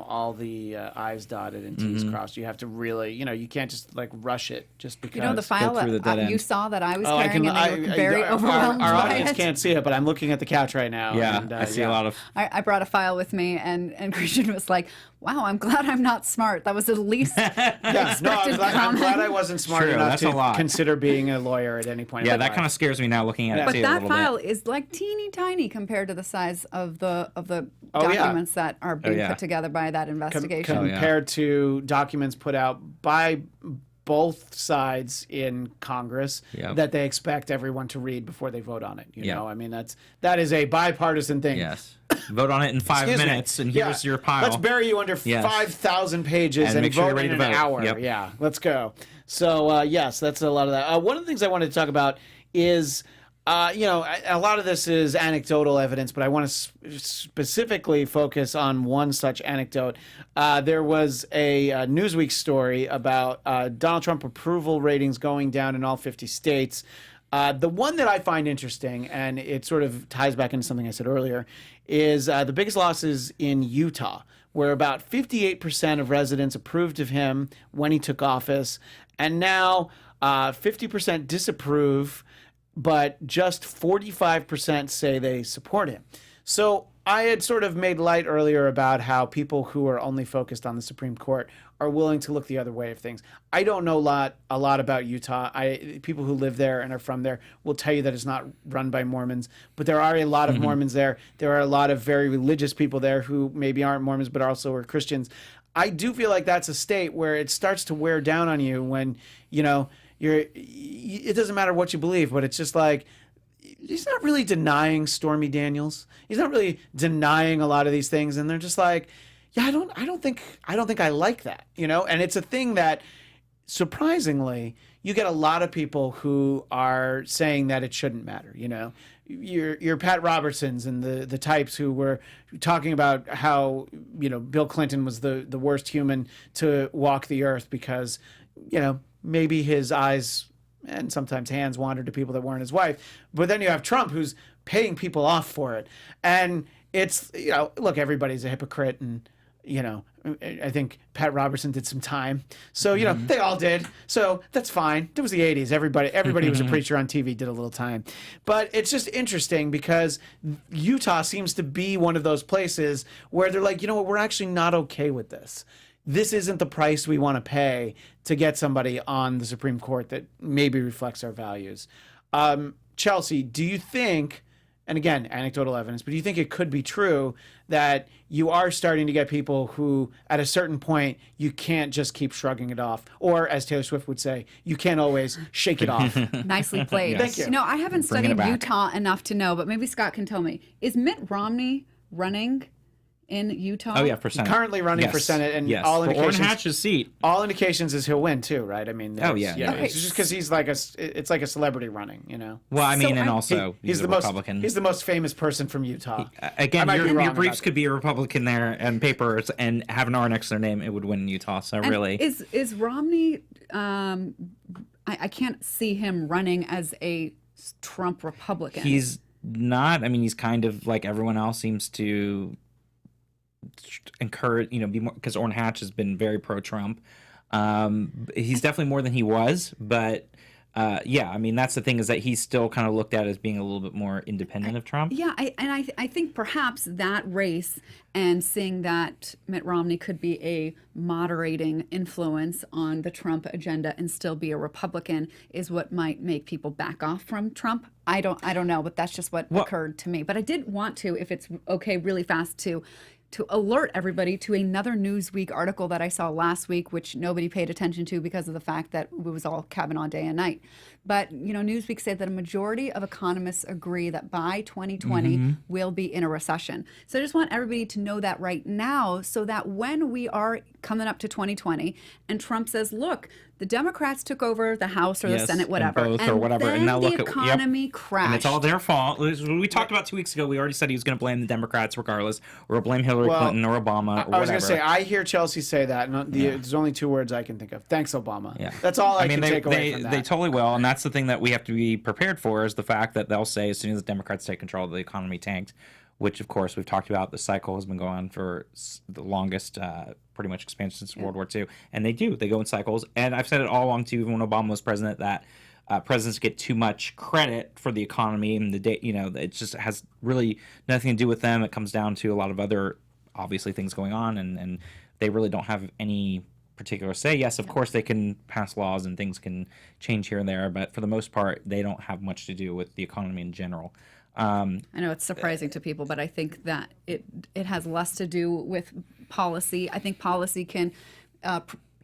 Speaker 1: all the I's dotted and T's crossed. You have to really, you can't just rush it just because.
Speaker 3: The file that you saw that I was carrying, and they were very overwhelmed
Speaker 1: Our
Speaker 3: by
Speaker 1: audience
Speaker 3: it.
Speaker 1: can't see it, but I'm looking at the couch right now.
Speaker 4: Yeah,
Speaker 1: and,
Speaker 4: I see a lot of.
Speaker 3: I brought a file with me, and Christian was like, "Wow, I'm glad I'm not smart." That was the least expected comment.
Speaker 1: I'm glad I wasn't smart enough to consider being a lawyer at any point.
Speaker 4: Yeah, that kind of scares me now looking at it.
Speaker 3: But
Speaker 4: too,
Speaker 3: that file is teeny tiny compared to the size of the documents that are being put together by that investigation.
Speaker 1: Compared to documents put out by both sides in Congress that they expect everyone to read before they vote on it. You know, I mean, that is a bipartisan thing.
Speaker 4: Yes. Vote on it in 5 minutes, and here's your pile.
Speaker 1: Let's bury you under 5,000 pages and vote in an hour.
Speaker 4: Yep.
Speaker 1: Yeah, let's go. So, yes, that's a lot of that. One of the things I wanted to talk about is a lot of this is anecdotal evidence, but I want to specifically focus on one such anecdote. There was a Newsweek story about Donald Trump approval ratings going down in all 50 states. The one that I find interesting, and it sort of ties back into something I said earlier, is the biggest losses in Utah, where about 58% of residents approved of him when he took office, and now 50% disapprove, but just 45% say they support him. So I had sort of made light earlier about how people who are only focused on the Supreme Court are willing to look the other way of things. I don't know a lot about Utah. People who live there and are from there will tell you that it's not run by Mormons, but there are a lot of Mormons there. There are a lot of very religious people there who maybe aren't Mormons but also are Christians. I do feel like that's a state where it starts to wear down on you when, it doesn't matter what you believe, but it's just like he's not really denying Stormy Daniels. He's not really denying a lot of these things, and they're just like, yeah, I don't think I like that, you know. And it's a thing that, surprisingly, you get a lot of people who are saying that it shouldn't matter, you know. Your Pat Robertsons and the types who were talking about how, you know, Bill Clinton was the worst human to walk the earth because, you know, maybe his eyes and sometimes hands wandered to people that weren't his wife. But then you have Trump, who's paying people off for it. And it's, you know, look, everybody's a hypocrite, and, you know, I think Pat Robertson did some time. So, you know, they all did. So that's fine. It was the 80s. Everybody was a preacher on TV, did a little time. But it's just interesting because Utah seems to be one of those places where they're like, you know what, we're actually not okay with this. This isn't the price we want to pay to get somebody on the Supreme Court that maybe reflects our values. Chelsea, do you think, and again, anecdotal evidence, but do you think it could be true that you are starting to get people who, at a certain point, you can't just keep shrugging it off? Or, as Taylor Swift would say, you can't always shake it off.
Speaker 3: Nicely played.
Speaker 4: Yes.
Speaker 1: Thank you.
Speaker 3: You know, I haven't
Speaker 4: Bringing it
Speaker 3: studied
Speaker 4: back.
Speaker 3: Utah enough to know, but maybe Scott can tell me. Is Mitt Romney running in Utah?
Speaker 4: Oh, yeah, for Senate.
Speaker 1: Currently running for Senate, and
Speaker 4: yes.
Speaker 1: all
Speaker 4: For
Speaker 1: indications.
Speaker 4: Orrin Hatch's seat.
Speaker 1: All indications is he'll win too, right? I mean,
Speaker 4: Oh, yeah.
Speaker 3: Okay.
Speaker 1: It's just because he's like it's like a celebrity running, you know.
Speaker 4: Well, I mean,
Speaker 3: So
Speaker 4: and
Speaker 3: I-
Speaker 4: also
Speaker 1: He's
Speaker 4: a
Speaker 1: the most
Speaker 4: Republican.
Speaker 1: He's the most famous person from Utah.
Speaker 4: Again,
Speaker 1: I might be wrong
Speaker 4: your
Speaker 1: about
Speaker 4: briefs
Speaker 1: that.
Speaker 4: could be a Republican there and papers, and have an R next to their name, it would win in Utah. So
Speaker 3: And
Speaker 4: really,
Speaker 3: is Romney? I can't see him running as a Trump Republican.
Speaker 4: he's not. I mean, he's kind of like everyone else seems to encourage, you know, be more, because Orrin Hatch has been very pro-Trump. He's definitely more than he was, but yeah, I mean, that's the thing, is that he's still kind of looked at as being a little bit more independent of Trump.
Speaker 3: Yeah, I think perhaps that race and seeing that Mitt Romney could be a moderating influence on the Trump agenda and still be a Republican is what might make people back off from Trump. I don't know, but that's just what occurred to me. But I did want to, if it's okay, really fast to alert everybody to another Newsweek article that I saw last week, which nobody paid attention to because of the fact that it was all Kavanaugh day and night. But, you know, Newsweek said that a majority of economists agree that by 2020 we'll be in a recession. So I just want everybody to know that right now, so that when we are coming up to 2020 and Trump says, look, the Democrats took over the House or the
Speaker 4: Yes,
Speaker 3: Senate,
Speaker 4: and
Speaker 3: whatever,
Speaker 4: both or whatever,
Speaker 3: then
Speaker 4: and now
Speaker 3: the
Speaker 4: look at- yep.
Speaker 3: economy crashed.
Speaker 4: And it's all their fault. We talked about 2 weeks ago. We already said he was going to blame the Democrats regardless, or blame Hillary Clinton or Obama or whatever.
Speaker 1: I was going to say, I hear Chelsea say that, and there's only two words I can think of. Thanks, Obama.
Speaker 4: Yeah.
Speaker 1: That's all I
Speaker 4: mean,
Speaker 1: can take away from that.
Speaker 4: They totally will, and that's the thing that we have to be prepared for, is the fact that they'll say as soon as the Democrats take control, the economy tanked, which, of course, we've talked about. The cycle has been going on for the longest pretty much expansion since World War II, and they go in cycles. And I've said it all along, too, even when Obama was president, that presidents get too much credit for the economy, and it just has really nothing to do with them. It comes down to a lot of other, obviously, things going on, and they really don't have any particular say. Yes, of course they can pass laws and things can change here and there, but for the most part, they don't have much to do with the economy in general.
Speaker 3: I know it's surprising to people, but I think that it has less to do with policy. I think policy can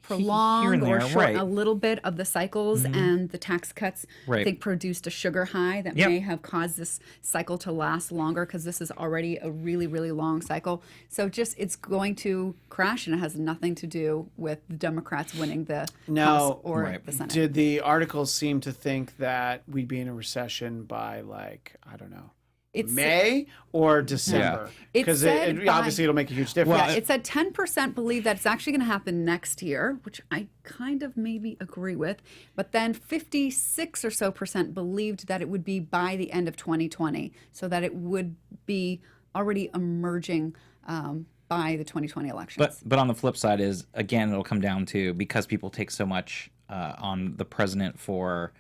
Speaker 3: prolong
Speaker 4: Here and
Speaker 3: or
Speaker 4: there,
Speaker 3: shorten
Speaker 4: right.
Speaker 3: a little bit of the cycles, and the tax cuts, I
Speaker 4: Right.
Speaker 3: think, produced a sugar high that
Speaker 4: Yep.
Speaker 3: may have caused this cycle to last longer, because this is already a really, really long cycle. So just it's going to crash, and it has nothing to do with the Democrats winning the House or
Speaker 4: Right.
Speaker 3: the Senate.
Speaker 1: Did the articles seem to think that we'd be in a recession by, like, I don't know,
Speaker 3: It's-
Speaker 1: May or December?
Speaker 3: It
Speaker 1: Because
Speaker 3: said by-
Speaker 1: obviously it'll make a huge difference.
Speaker 3: Yeah, it said 10% believe that it's actually going to happen next year, which I kind of maybe agree with. But then 56 or so percent believed that it would be by the end of 2020, so that it would be already emerging by the 2020 elections.
Speaker 4: But on the flip side is, again, it'll come down to, because people take so much on the president for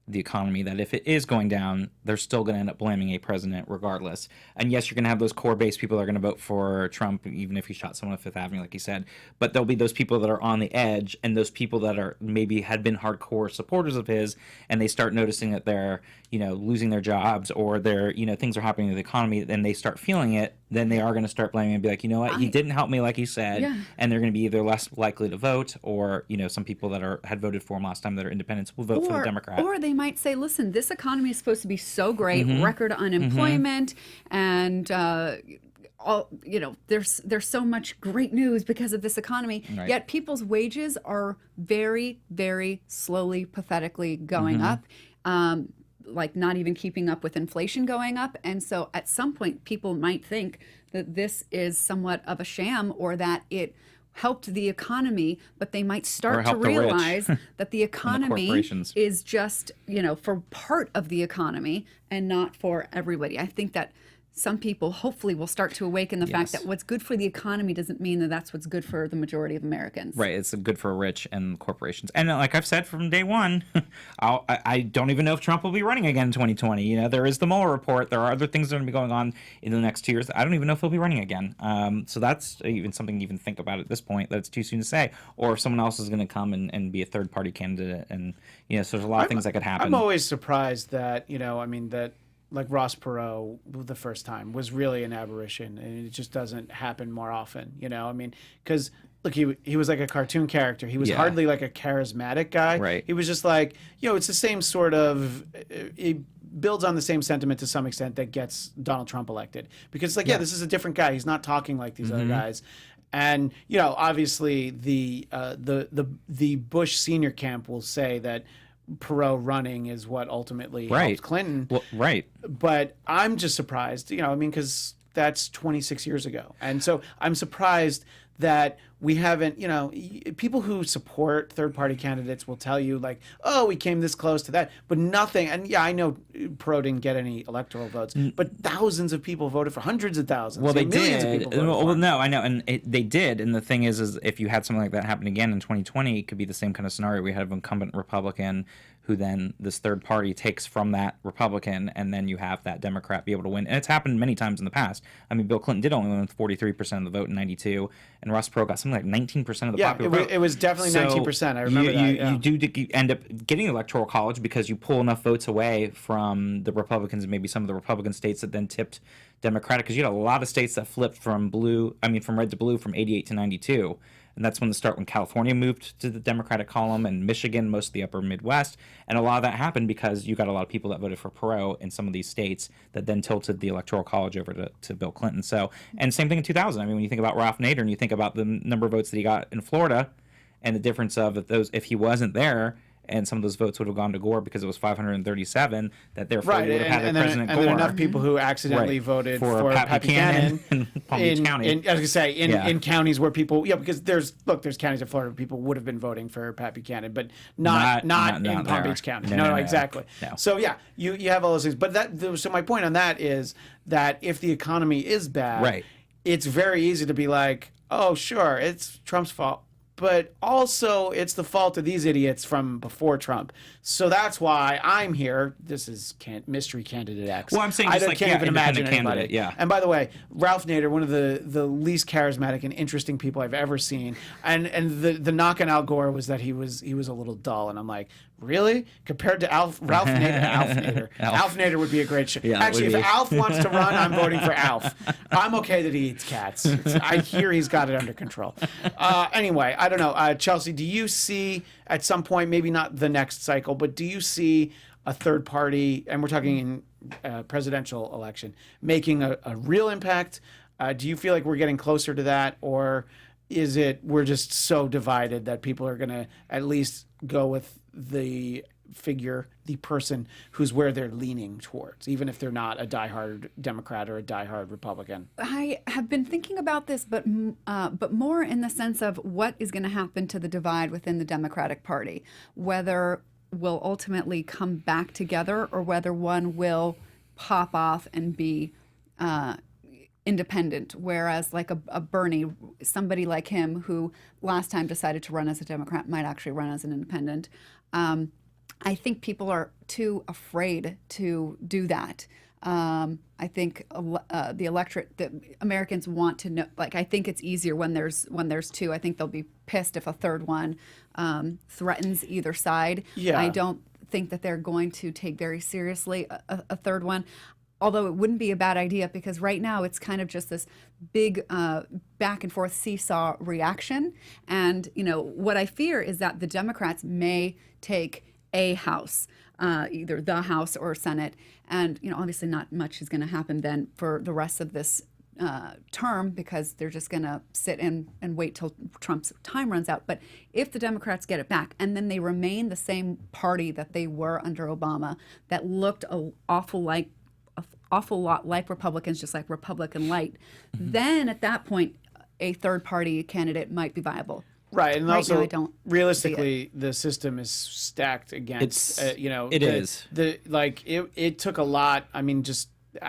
Speaker 4: the economy, that if it is going down, they're still going to end up blaming a president regardless. And yes, you're going to have those core-based people that are going to vote for Trump, even if he shot someone on Fifth Avenue, like he said. But there'll be those people that are on the edge, and those people that are maybe had been hardcore supporters of his, and they start noticing that they're, losing their jobs, or they're, things are happening to the economy, and they start feeling it. then they are going to start blaming and be like, you know what, he didn't help me like he said, and they're going to be either less likely to vote, or some people that had voted for him last time that are independents will vote for the Democrat.
Speaker 3: Or they might say, listen, this economy is supposed to be so great, record unemployment, and there's so much great news because of this economy. Right. Yet people's wages are very, very slowly, pathetically going up. Like not even keeping up with inflation going up. And so at some point, people might think that this is somewhat of a sham, or that it helped the economy, but they might start to realize that the economy is just, for part of the economy and not for everybody. I think that some people hopefully will start to awaken the fact that what's good for the economy doesn't mean that that's what's good for the majority of Americans.
Speaker 4: Right. It's good for rich and corporations. And like I've said from day one, I don't even know if Trump will be running again in 2020. There is the Mueller report. There are other things that are going to be going on in the next 2 years. I don't even know if he'll be running again. So that's even something to even think about at this point, that it's too soon to say. Or if someone else is going to come and be a third-party candidate. And, so there's a lot of things that could happen.
Speaker 1: I'm always surprised that, that like Ross Perot the first time was really an aberration, and it just doesn't happen more often, because look, he was like a cartoon character. He was hardly like a charismatic guy.
Speaker 4: Right.
Speaker 1: He was just like, it's the same sort of, it builds on the same sentiment to some extent that gets Donald Trump elected, because it's like, this is a different guy. He's not talking like these other guys. And, obviously the Bush senior camp will say that Perot running is what ultimately helped Clinton.
Speaker 4: Well, right.
Speaker 1: But I'm just surprised, because that's 26 years ago. And so I'm surprised that we haven't, people who support third-party candidates will tell you like, oh, we came this close to that, but nothing. And I know Perot didn't get any electoral votes, but thousands of people voted for, hundreds of thousands.
Speaker 4: Well, they
Speaker 1: millions
Speaker 4: did.
Speaker 1: Of people voted for him.
Speaker 4: No, I know, and they did. And the thing is if you had something like that happen again in 2020, it could be the same kind of scenario. We had an incumbent Republican who then this third party takes from that Republican, and then you have that Democrat be able to win. And it's happened many times in the past. I mean, Bill Clinton did only win with 43% of the vote in 92, and Ross Perot got something like 19% of the popular vote.
Speaker 1: It was definitely 19%. I remember that.
Speaker 4: You do end up getting the Electoral College because you pull enough votes away from the Republicans and maybe some of the Republican states that then tipped Democratic, because you had a lot of states that flipped from red to blue from 88 to 92. And that's when California moved to the Democratic column, and Michigan, most of the upper Midwest. And a lot of that happened because you got a lot of people that voted for Perot in some of these states that then tilted the Electoral College over to Bill Clinton. So, and same thing in 2000. I mean, when you think about Ralph Nader and you think about the number of votes that he got in Florida, and the difference of if he wasn't there, and some of those votes would have gone to Gore because it was 537, that therefore you would have had President Gore.
Speaker 1: And then enough people who accidentally voted for Pat Buchanan
Speaker 4: in Palm Beach County.
Speaker 1: I was going to say, in counties where people, because there's counties in Florida where people would have been voting for Pat Buchanan, but not in Palm Beach County. No, exactly. No. So, you have all those things. But so my point on that is that if the economy is bad, it's very easy to be like, oh, sure, it's Trump's fault. But also, it's the fault of these idiots from before Trump. So that's why I'm here. This is mystery candidate X.
Speaker 4: Well, I'm saying
Speaker 1: I can't even imagine anybody.
Speaker 4: Yeah.
Speaker 1: And by the way, Ralph Nader, one of the least charismatic and interesting people I've ever seen. And the knock on Al Gore was that he was a little dull. And I'm like, really? Compared to Ralph Nader. Alf Nader would be a great show. Yeah, actually, if Alf wants to run, I'm voting for Alf. I'm okay that he eats cats. I hear he's got it under control. Anyway, I don't know. Chelsea, do you see at some point, maybe not the next cycle, but do you see a third party, and we're talking in presidential election, making a real impact? Do you feel like we're getting closer to that, or is it we're just so divided that people are going to at least go with the person who's where they're leaning towards, even if they're not a diehard Democrat or a diehard Republican?
Speaker 3: I have been thinking about this, but more in the sense of what is going to happen to the divide within the Democratic Party, whether we'll ultimately come back together or whether one will pop off and be independent, whereas like a Bernie, somebody like him who last time decided to run as a Democrat might actually run as an independent. I think people are too afraid to do that. I think the electorate, the Americans want to know. Like, I think it's easier when there's two. I think they'll be pissed if a third one threatens either side.
Speaker 1: Yeah.
Speaker 3: I don't think that they're going to take very seriously a third one. although it wouldn't be a bad idea, because right now it's kind of just this big back and forth seesaw reaction. And, what I fear is that the Democrats may take a House, either the House or Senate. And, obviously not much is going to happen then for the rest of this term, because they're just going to sit and wait till Trump's time runs out. But if the Democrats get it back and then they remain the same party that they were under Obama, that looked an awful lot like Republicans, just like Republican light, then at that point, a third party candidate might be viable.
Speaker 1: Right, and
Speaker 3: right
Speaker 1: also
Speaker 3: now, I don't
Speaker 1: realistically, the system is stacked against. It took a lot. I mean,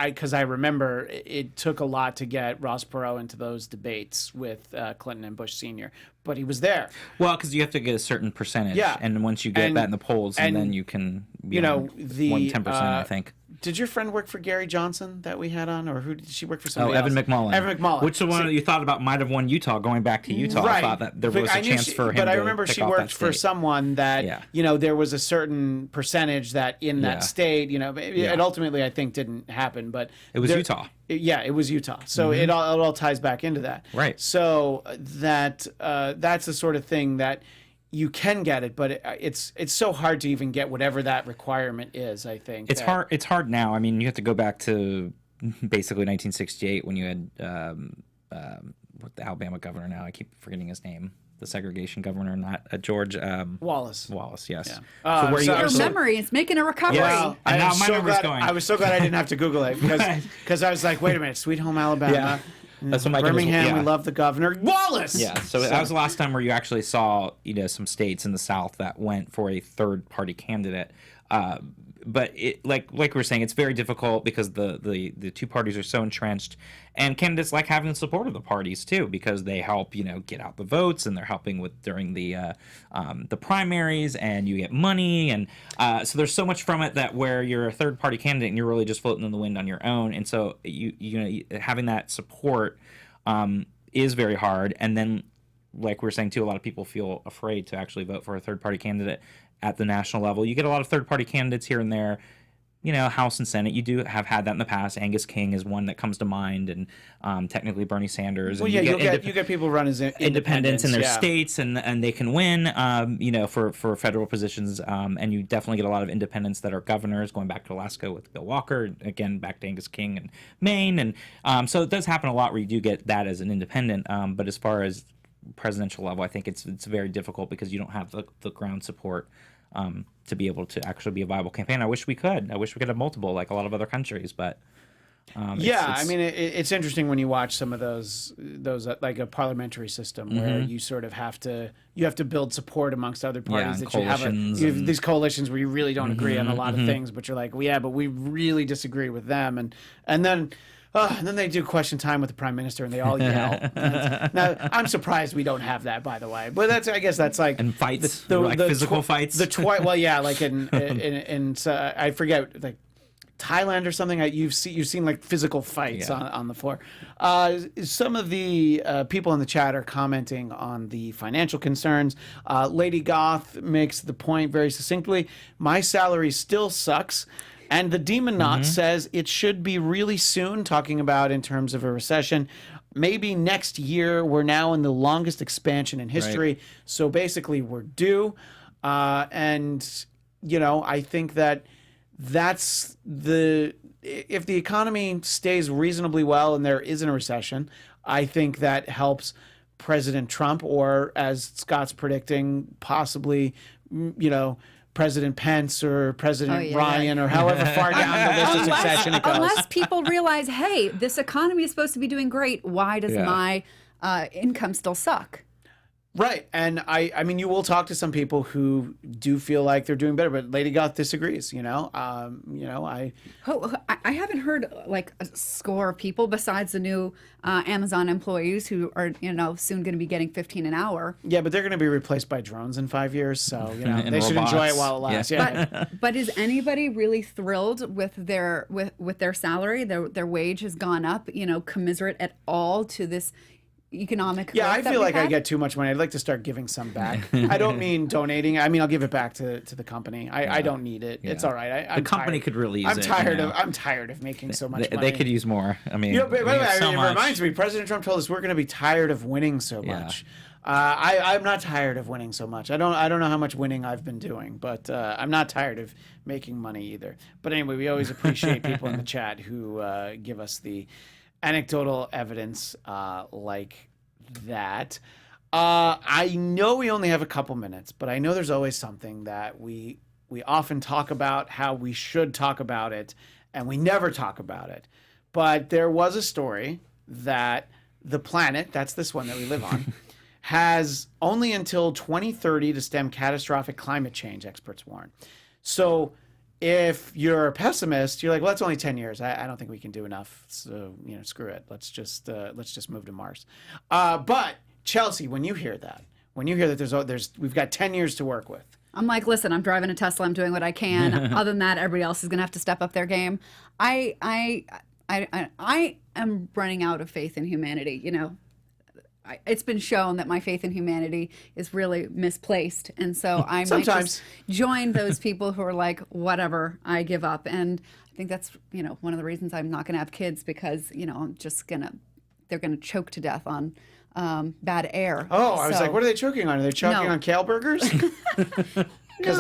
Speaker 1: because I remember it took a lot to get Ross Perot into those debates with Clinton and Bush Sr., but he was there.
Speaker 4: Well, because you have to get a certain percentage,
Speaker 1: Yeah.
Speaker 4: And once you get that in the polls, and then you can, be 10%, I think.
Speaker 1: Did your friend work for Gary Johnson that we had on, or who did she work for? Somebody
Speaker 4: Evan
Speaker 1: else?
Speaker 4: McMullen.
Speaker 1: Evan McMullen.
Speaker 4: Which the one that you thought about might have won Utah, going back to Utah.
Speaker 1: Right.
Speaker 4: I thought that there was a chance for him.
Speaker 1: But I
Speaker 4: to
Speaker 1: remember
Speaker 4: pick
Speaker 1: she
Speaker 4: off
Speaker 1: worked
Speaker 4: that
Speaker 1: for
Speaker 4: state.
Speaker 1: someone that there was a certain percentage that in that state. It ultimately I think didn't happen, but
Speaker 4: it was Utah.
Speaker 1: Yeah, it was Utah. So it all ties back into that.
Speaker 4: Right.
Speaker 1: So that's the sort of thing that you can get it, but it's so hard to even get whatever that requirement is. I think
Speaker 4: it's hard. It's hard now. I mean, you have to go back to basically 1968 when you had what the Alabama governor now. I keep forgetting his name. The segregation governor, not George
Speaker 1: Wallace.
Speaker 4: Wallace, yes.
Speaker 1: Yeah.
Speaker 4: So where
Speaker 3: Your memory is making a recovery.
Speaker 1: Well,
Speaker 4: and now my memory's going.
Speaker 1: I was so glad I didn't have to Google it because I was like, wait a minute, Sweet Home Alabama.
Speaker 4: Yeah. That's what my
Speaker 1: Birmingham, we love the governor. Wallace!
Speaker 4: Yeah, so that was the last time where you actually saw, some states in the South that went for a third-party candidate. But it, like we were saying, it's very difficult because the two parties are so entrenched, and candidates like having the support of the parties too, because they help get out the votes, and they're helping with during the primaries, and you get money, and so there's so much from it that where you're a third party candidate and you're really just floating in the wind on your own, and so you having that support is very hard, and then like we were saying too, a lot of people feel afraid to actually vote for a third party candidate at the national level. You get a lot of third-party candidates here and there, House and Senate. You do have had that in the past. Angus King is one that comes to mind, and technically Bernie Sanders.
Speaker 1: Well,
Speaker 4: and
Speaker 1: you get people run as
Speaker 4: independents in their states, and they can win, for federal positions. And you definitely get a lot of independents that are governors, going back to Alaska with Bill Walker, again, back to Angus King and Maine. And so it does happen a lot where you do get that as an independent. But as far as presidential level, I think it's very difficult because you don't have the ground support to be able to actually be a viable campaign. I wish we could have multiple, like a lot of other countries, but
Speaker 1: I mean, it's interesting when you watch some of those like a parliamentary system where you sort of have to build support amongst other parties, that you have these coalitions where you really don't agree on a lot of things, but you're like, well, yeah, but we really disagree with them, and then they do question time with the prime minister, and they all yell. Now, I'm surprised we don't have that, by the way. But I guess that's like
Speaker 4: fights, physical fights.
Speaker 1: Like in I forget, like Thailand or something. You've seen like physical fights on the floor. Some of the people in the chat are commenting on the financial concerns. Lady Goth makes the point very succinctly. My salary still sucks. And the Demon Knot says it should be really soon, talking about in terms of a recession. Maybe next year. We're now in the longest expansion in history. Right. So basically we're due. I think that's if the economy stays reasonably well and there isn't a recession, I think that helps President Trump, or as Scott's predicting, possibly, President Pence or President Ryan or however far down the list of succession it goes.
Speaker 3: Unless people realize, hey, this economy is supposed to be doing great. Why does my income still suck?
Speaker 1: Right. And I mean, you will talk to some people who do feel like they're doing better, but Lady Goth disagrees, I
Speaker 3: haven't heard like a score of people besides the new Amazon employees who are, soon going to be getting $15 an hour.
Speaker 1: Yeah, but they're going to be replaced by drones in 5 years. So, they should
Speaker 4: robots.
Speaker 1: enjoy it while it lasts. Yeah.
Speaker 3: But is anybody really thrilled with their salary? Their wage has gone up, commiserate at all to this economic
Speaker 1: Yeah, I
Speaker 3: growth that
Speaker 1: feel
Speaker 3: we've
Speaker 1: like I
Speaker 3: had.
Speaker 1: get too much money. I'd like to start giving some back. I don't mean donating. I mean, I'll give it back to the company. I don't need it. It's all right.
Speaker 4: The company could really use it.
Speaker 1: I'm tired of making so much money.
Speaker 4: They could use more. I mean,
Speaker 1: By the way,
Speaker 4: so
Speaker 1: it
Speaker 4: much.
Speaker 1: reminds me, President Trump told us we're going to be tired of winning so much. I'm not tired of winning so much. I don't know how much winning I've been doing, but I'm not tired of making money either. But anyway, we always appreciate people in the chat who give us the anecdotal evidence like that. I know we only have a couple minutes, but I know there's always something that we often talk about, how we should talk about it, and we never talk about it. But there was a story that the planet, that's this one that we live on, has only until 2030 to stem catastrophic climate change, experts warn. So if you're a pessimist, you're like, well, that's only 10 years. I don't think we can do enough. So, screw it. Let's just move to Mars. But Chelsea, when you hear that we've got 10 years to work with.
Speaker 3: I'm like, listen, I'm driving a Tesla. I'm doing what I can. Other than that, everybody else is going to have to step up their game. I am running out of faith in humanity. It's been shown that my faith in humanity is really misplaced. And so I might just join those people who are like, whatever, I give up. And I think that's, one of the reasons I'm not going to have kids, because, I'm just they're going to choke to death on bad air.
Speaker 1: Oh, I was like, what are they choking on? Are they choking on kale burgers? Because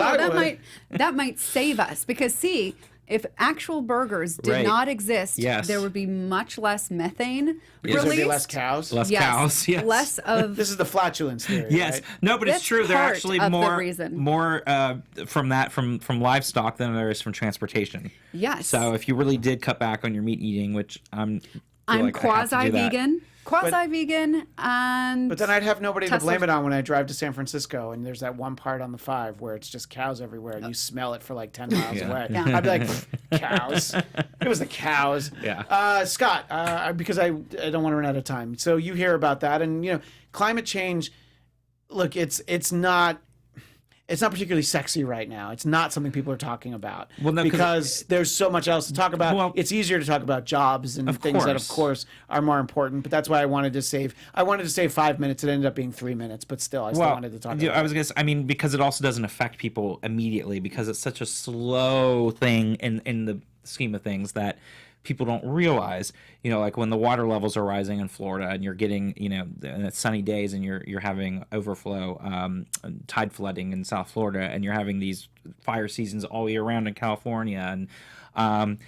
Speaker 3: that might save us. Because see, if actual burgers did not exist, there would be much less methane released.
Speaker 1: There would be less cows.
Speaker 4: Less cows. Yes.
Speaker 3: Less of.
Speaker 1: This is the flatulence theory.
Speaker 4: Yes.
Speaker 1: Right?
Speaker 4: No, but it's true. There are actually more from livestock than there is from transportation.
Speaker 3: Yes.
Speaker 4: So if you really did cut back on your meat eating, which I'm
Speaker 3: quasi-vegan. Quasi-vegan, and
Speaker 1: but then I'd have nobody
Speaker 3: Tesla.
Speaker 1: to blame it on when I drive to San Francisco and there's that one part on the 5 where it's just cows everywhere and you smell it for like 10 miles away.
Speaker 3: Yeah.
Speaker 1: I'd be like, cows. It was the cows.
Speaker 4: Yeah.
Speaker 1: Scott, because I don't want to run out of time. So you hear about that, and climate change. Look, it's not particularly sexy right now. It's not something people are talking about because there's so much else to talk about.
Speaker 4: Well,
Speaker 1: it's easier to talk about jobs and things that, of course, are more important. But that's why I wanted to save 5 minutes. It ended up being 3 minutes, but still, I still wanted to talk about it.
Speaker 4: I was going to say, because it also doesn't affect people immediately, because it's such a slow thing in the scheme of things that people don't realize, like when the water levels are rising in Florida and you're getting, and it's sunny days and you're having overflow, tide flooding in South Florida, and you're having these fire seasons all year round in California. And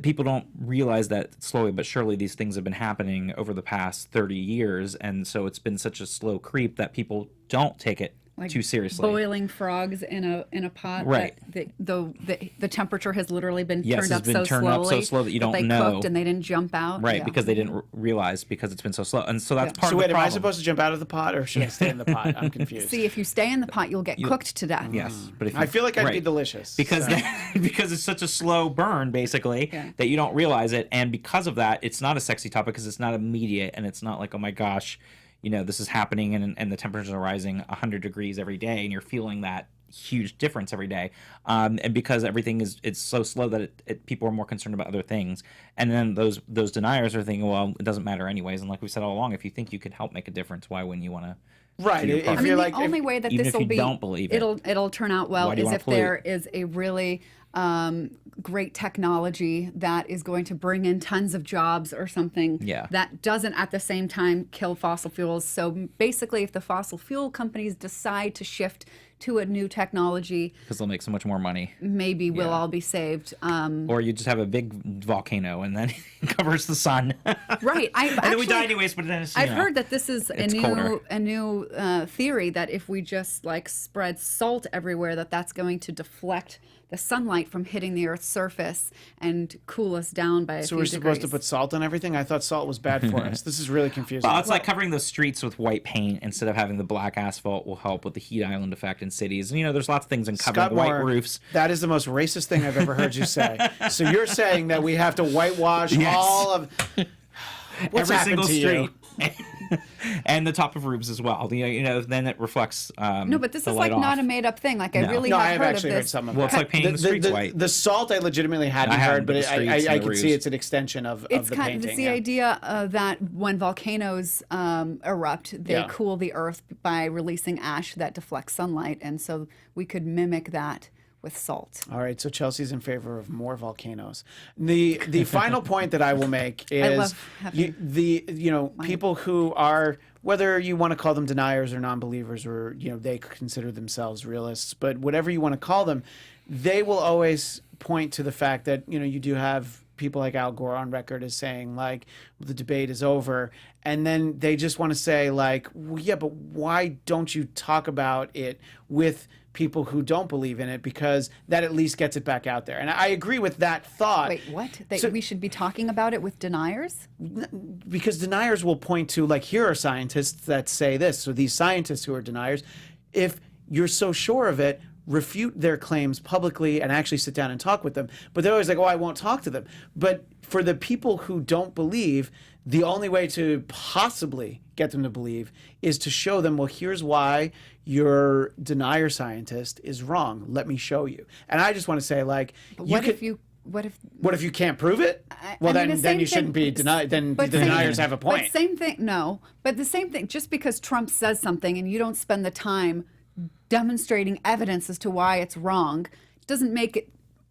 Speaker 4: people don't realize that slowly but surely these things have been happening over the past 30 years. And so it's been such a slow creep that people don't take it too seriously.
Speaker 3: Boiling frogs in a pot.
Speaker 4: Right.
Speaker 3: The temperature has literally been
Speaker 4: Yes,
Speaker 3: turned up
Speaker 4: it's been turned up so slow that you don't
Speaker 3: they
Speaker 4: know.
Speaker 3: cooked and they didn't jump out.
Speaker 4: Right, because they didn't realize, because it's been so slow. And so that's part of the problem.
Speaker 1: Am I supposed to jump out of the pot or should I stay in the pot? I'm confused.
Speaker 3: See, if you stay in the pot, you'll get cooked to death.
Speaker 4: Yes, but if
Speaker 1: I feel like I'd be delicious.
Speaker 4: Because because it's such a slow burn, basically, that you don't realize it. And because of that, it's not a sexy topic because it's not immediate and it's not like, oh my gosh, this is happening and the temperatures are rising 100 degrees every day and you're feeling that huge difference every day. And because everything it's so slow that people are more concerned about other things. And then those deniers are thinking, well, it doesn't matter anyways. And like we said all along, if you think you could help make a difference, why wouldn't you want to?
Speaker 1: Right.
Speaker 3: The only way that this will be,
Speaker 4: don't believe
Speaker 3: it'll turn out well is if there is a really great technology that is going to bring in tons of jobs or something that doesn't at the same time kill fossil fuels. So basically, if the fossil fuel companies decide to shift to a new technology,
Speaker 4: because they'll make so much more money,
Speaker 3: maybe we'll all be saved.
Speaker 4: Or you just have a big volcano and then it covers the sun.
Speaker 3: Right.
Speaker 4: And then we die anyways. But then
Speaker 3: I've heard that this is a new theory that if we just spread salt everywhere, that's going to deflect the sunlight from hitting the Earth's surface and cool us down by a few degrees.
Speaker 1: So we're supposed to put salt on everything? I thought salt was bad for us. This is really confusing.
Speaker 4: Well, it's like covering the streets with white paint instead of having the black asphalt will help with the heat island effect in cities. And, there's lots of things in covering
Speaker 1: Scott Moore,
Speaker 4: white roofs.
Speaker 1: That is the most racist thing I've ever heard you say. So you're saying that we have to whitewash all of... What's
Speaker 4: every single
Speaker 1: to
Speaker 4: street. and the top of roofs as well. Then it reflects.
Speaker 3: No, but this is like not a made-up thing. Like I really have heard of this.
Speaker 1: Heard some of
Speaker 4: it's like painting the streets white.
Speaker 1: The salt I legitimately hadn't heard, but I could see it's an extension of the painting.
Speaker 3: It's the idea that when volcanoes erupt, they cool the earth by releasing ash that deflects sunlight, and so we could mimic that with salt.
Speaker 1: All right, so Chelsea's in favor of more volcanoes. The final point that I will make is people who are, whether you want to call them deniers or non-believers, or they consider themselves realists, but whatever you want to call them, they will always point to the fact that you do have people like Al Gore on record as saying like the debate is over, and then they just want to say like, well, yeah, but why don't you talk about it with people who don't believe in it, because that at least gets it back out there. And I agree with that thought.
Speaker 3: Wait, what? We should be talking about it with deniers?
Speaker 1: Because deniers will point to, like, here are scientists that say this. So these scientists who are deniers, if you're so sure of it, refute their claims publicly and actually sit down and talk with them. But they're always like, oh, I won't talk to them. But for the people who don't believe, the only way to possibly get them to believe is to show them, well, here's why your denier scientist is wrong. Let me show you. And I just want to say, like, what if you can't prove it? Well, then you shouldn't be denied. Then the deniers have a point.
Speaker 3: But same thing. No, but the same thing. Just because Trump says something and you don't spend the time demonstrating evidence as to why it's wrong, doesn't make it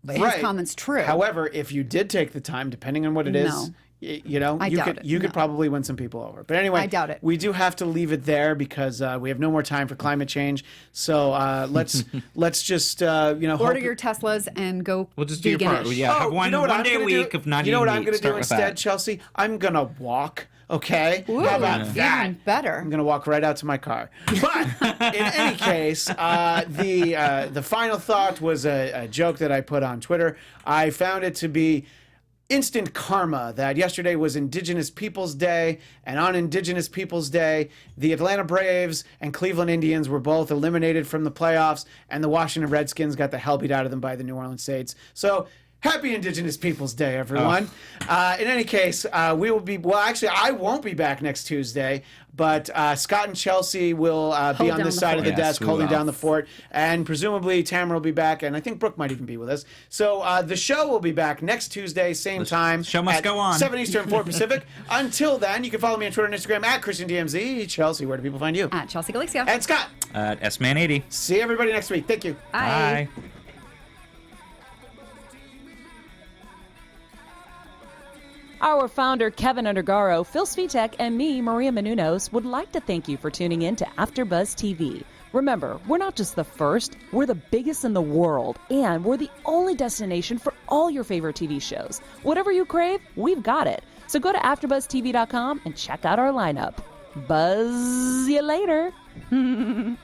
Speaker 3: his comments true.
Speaker 1: However, if you did take the time, depending on what it is, you could probably win some people over. But anyway,
Speaker 3: I doubt it.
Speaker 1: We do have to leave it there because we have no more time for climate change. So let's just order
Speaker 3: your Teslas and go.
Speaker 4: We'll just do your part. Yeah, have one day a week of not eating meat.
Speaker 1: You know what I'm going to do instead, Chelsea? I'm going to walk. Okay,
Speaker 3: ooh,
Speaker 1: how about that?
Speaker 3: Even better.
Speaker 1: I'm gonna walk right out to my car. But in any case, the final thought was a joke that I put on Twitter. I found it to be instant karma that yesterday was Indigenous Peoples Day, and on Indigenous Peoples Day, the Atlanta Braves and Cleveland Indians were both eliminated from the playoffs, and the Washington Redskins got the hell beat out of them by the New Orleans Saints. So happy Indigenous Peoples Day, everyone. In any case, we will be, well, actually, I won't be back next Tuesday, but Scott and Chelsea will be on this side of the desk holding down the fort, and presumably Tamra will be back, and I think Brooke might even be with us. So the show will be back next Tuesday, same time.
Speaker 4: Show must go on.
Speaker 1: 7 Eastern, 4 Pacific. Until then, you can follow me on Twitter and Instagram at ChristianDMZ. Chelsea, where do people find you?
Speaker 3: At Chelsea Galicia.
Speaker 1: And Scott.
Speaker 4: At SMan80.
Speaker 1: See everybody next week. Thank you.
Speaker 3: Bye.
Speaker 4: Bye.
Speaker 2: Our founder, Kevin Undergaro, Phil Svitek, and me, Maria Menounos, would like to thank you for tuning in to AfterBuzz TV. Remember, we're not just the first, we're the biggest in the world, and we're the only destination for all your favorite TV shows. Whatever you crave, we've got it. So go to AfterBuzzTV.com and check out our lineup. Buzz you later.
Speaker 5: The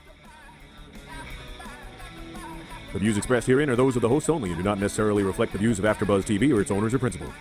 Speaker 5: views expressed herein are those of the hosts only and do not necessarily reflect the views of AfterBuzz TV or its owners or principals.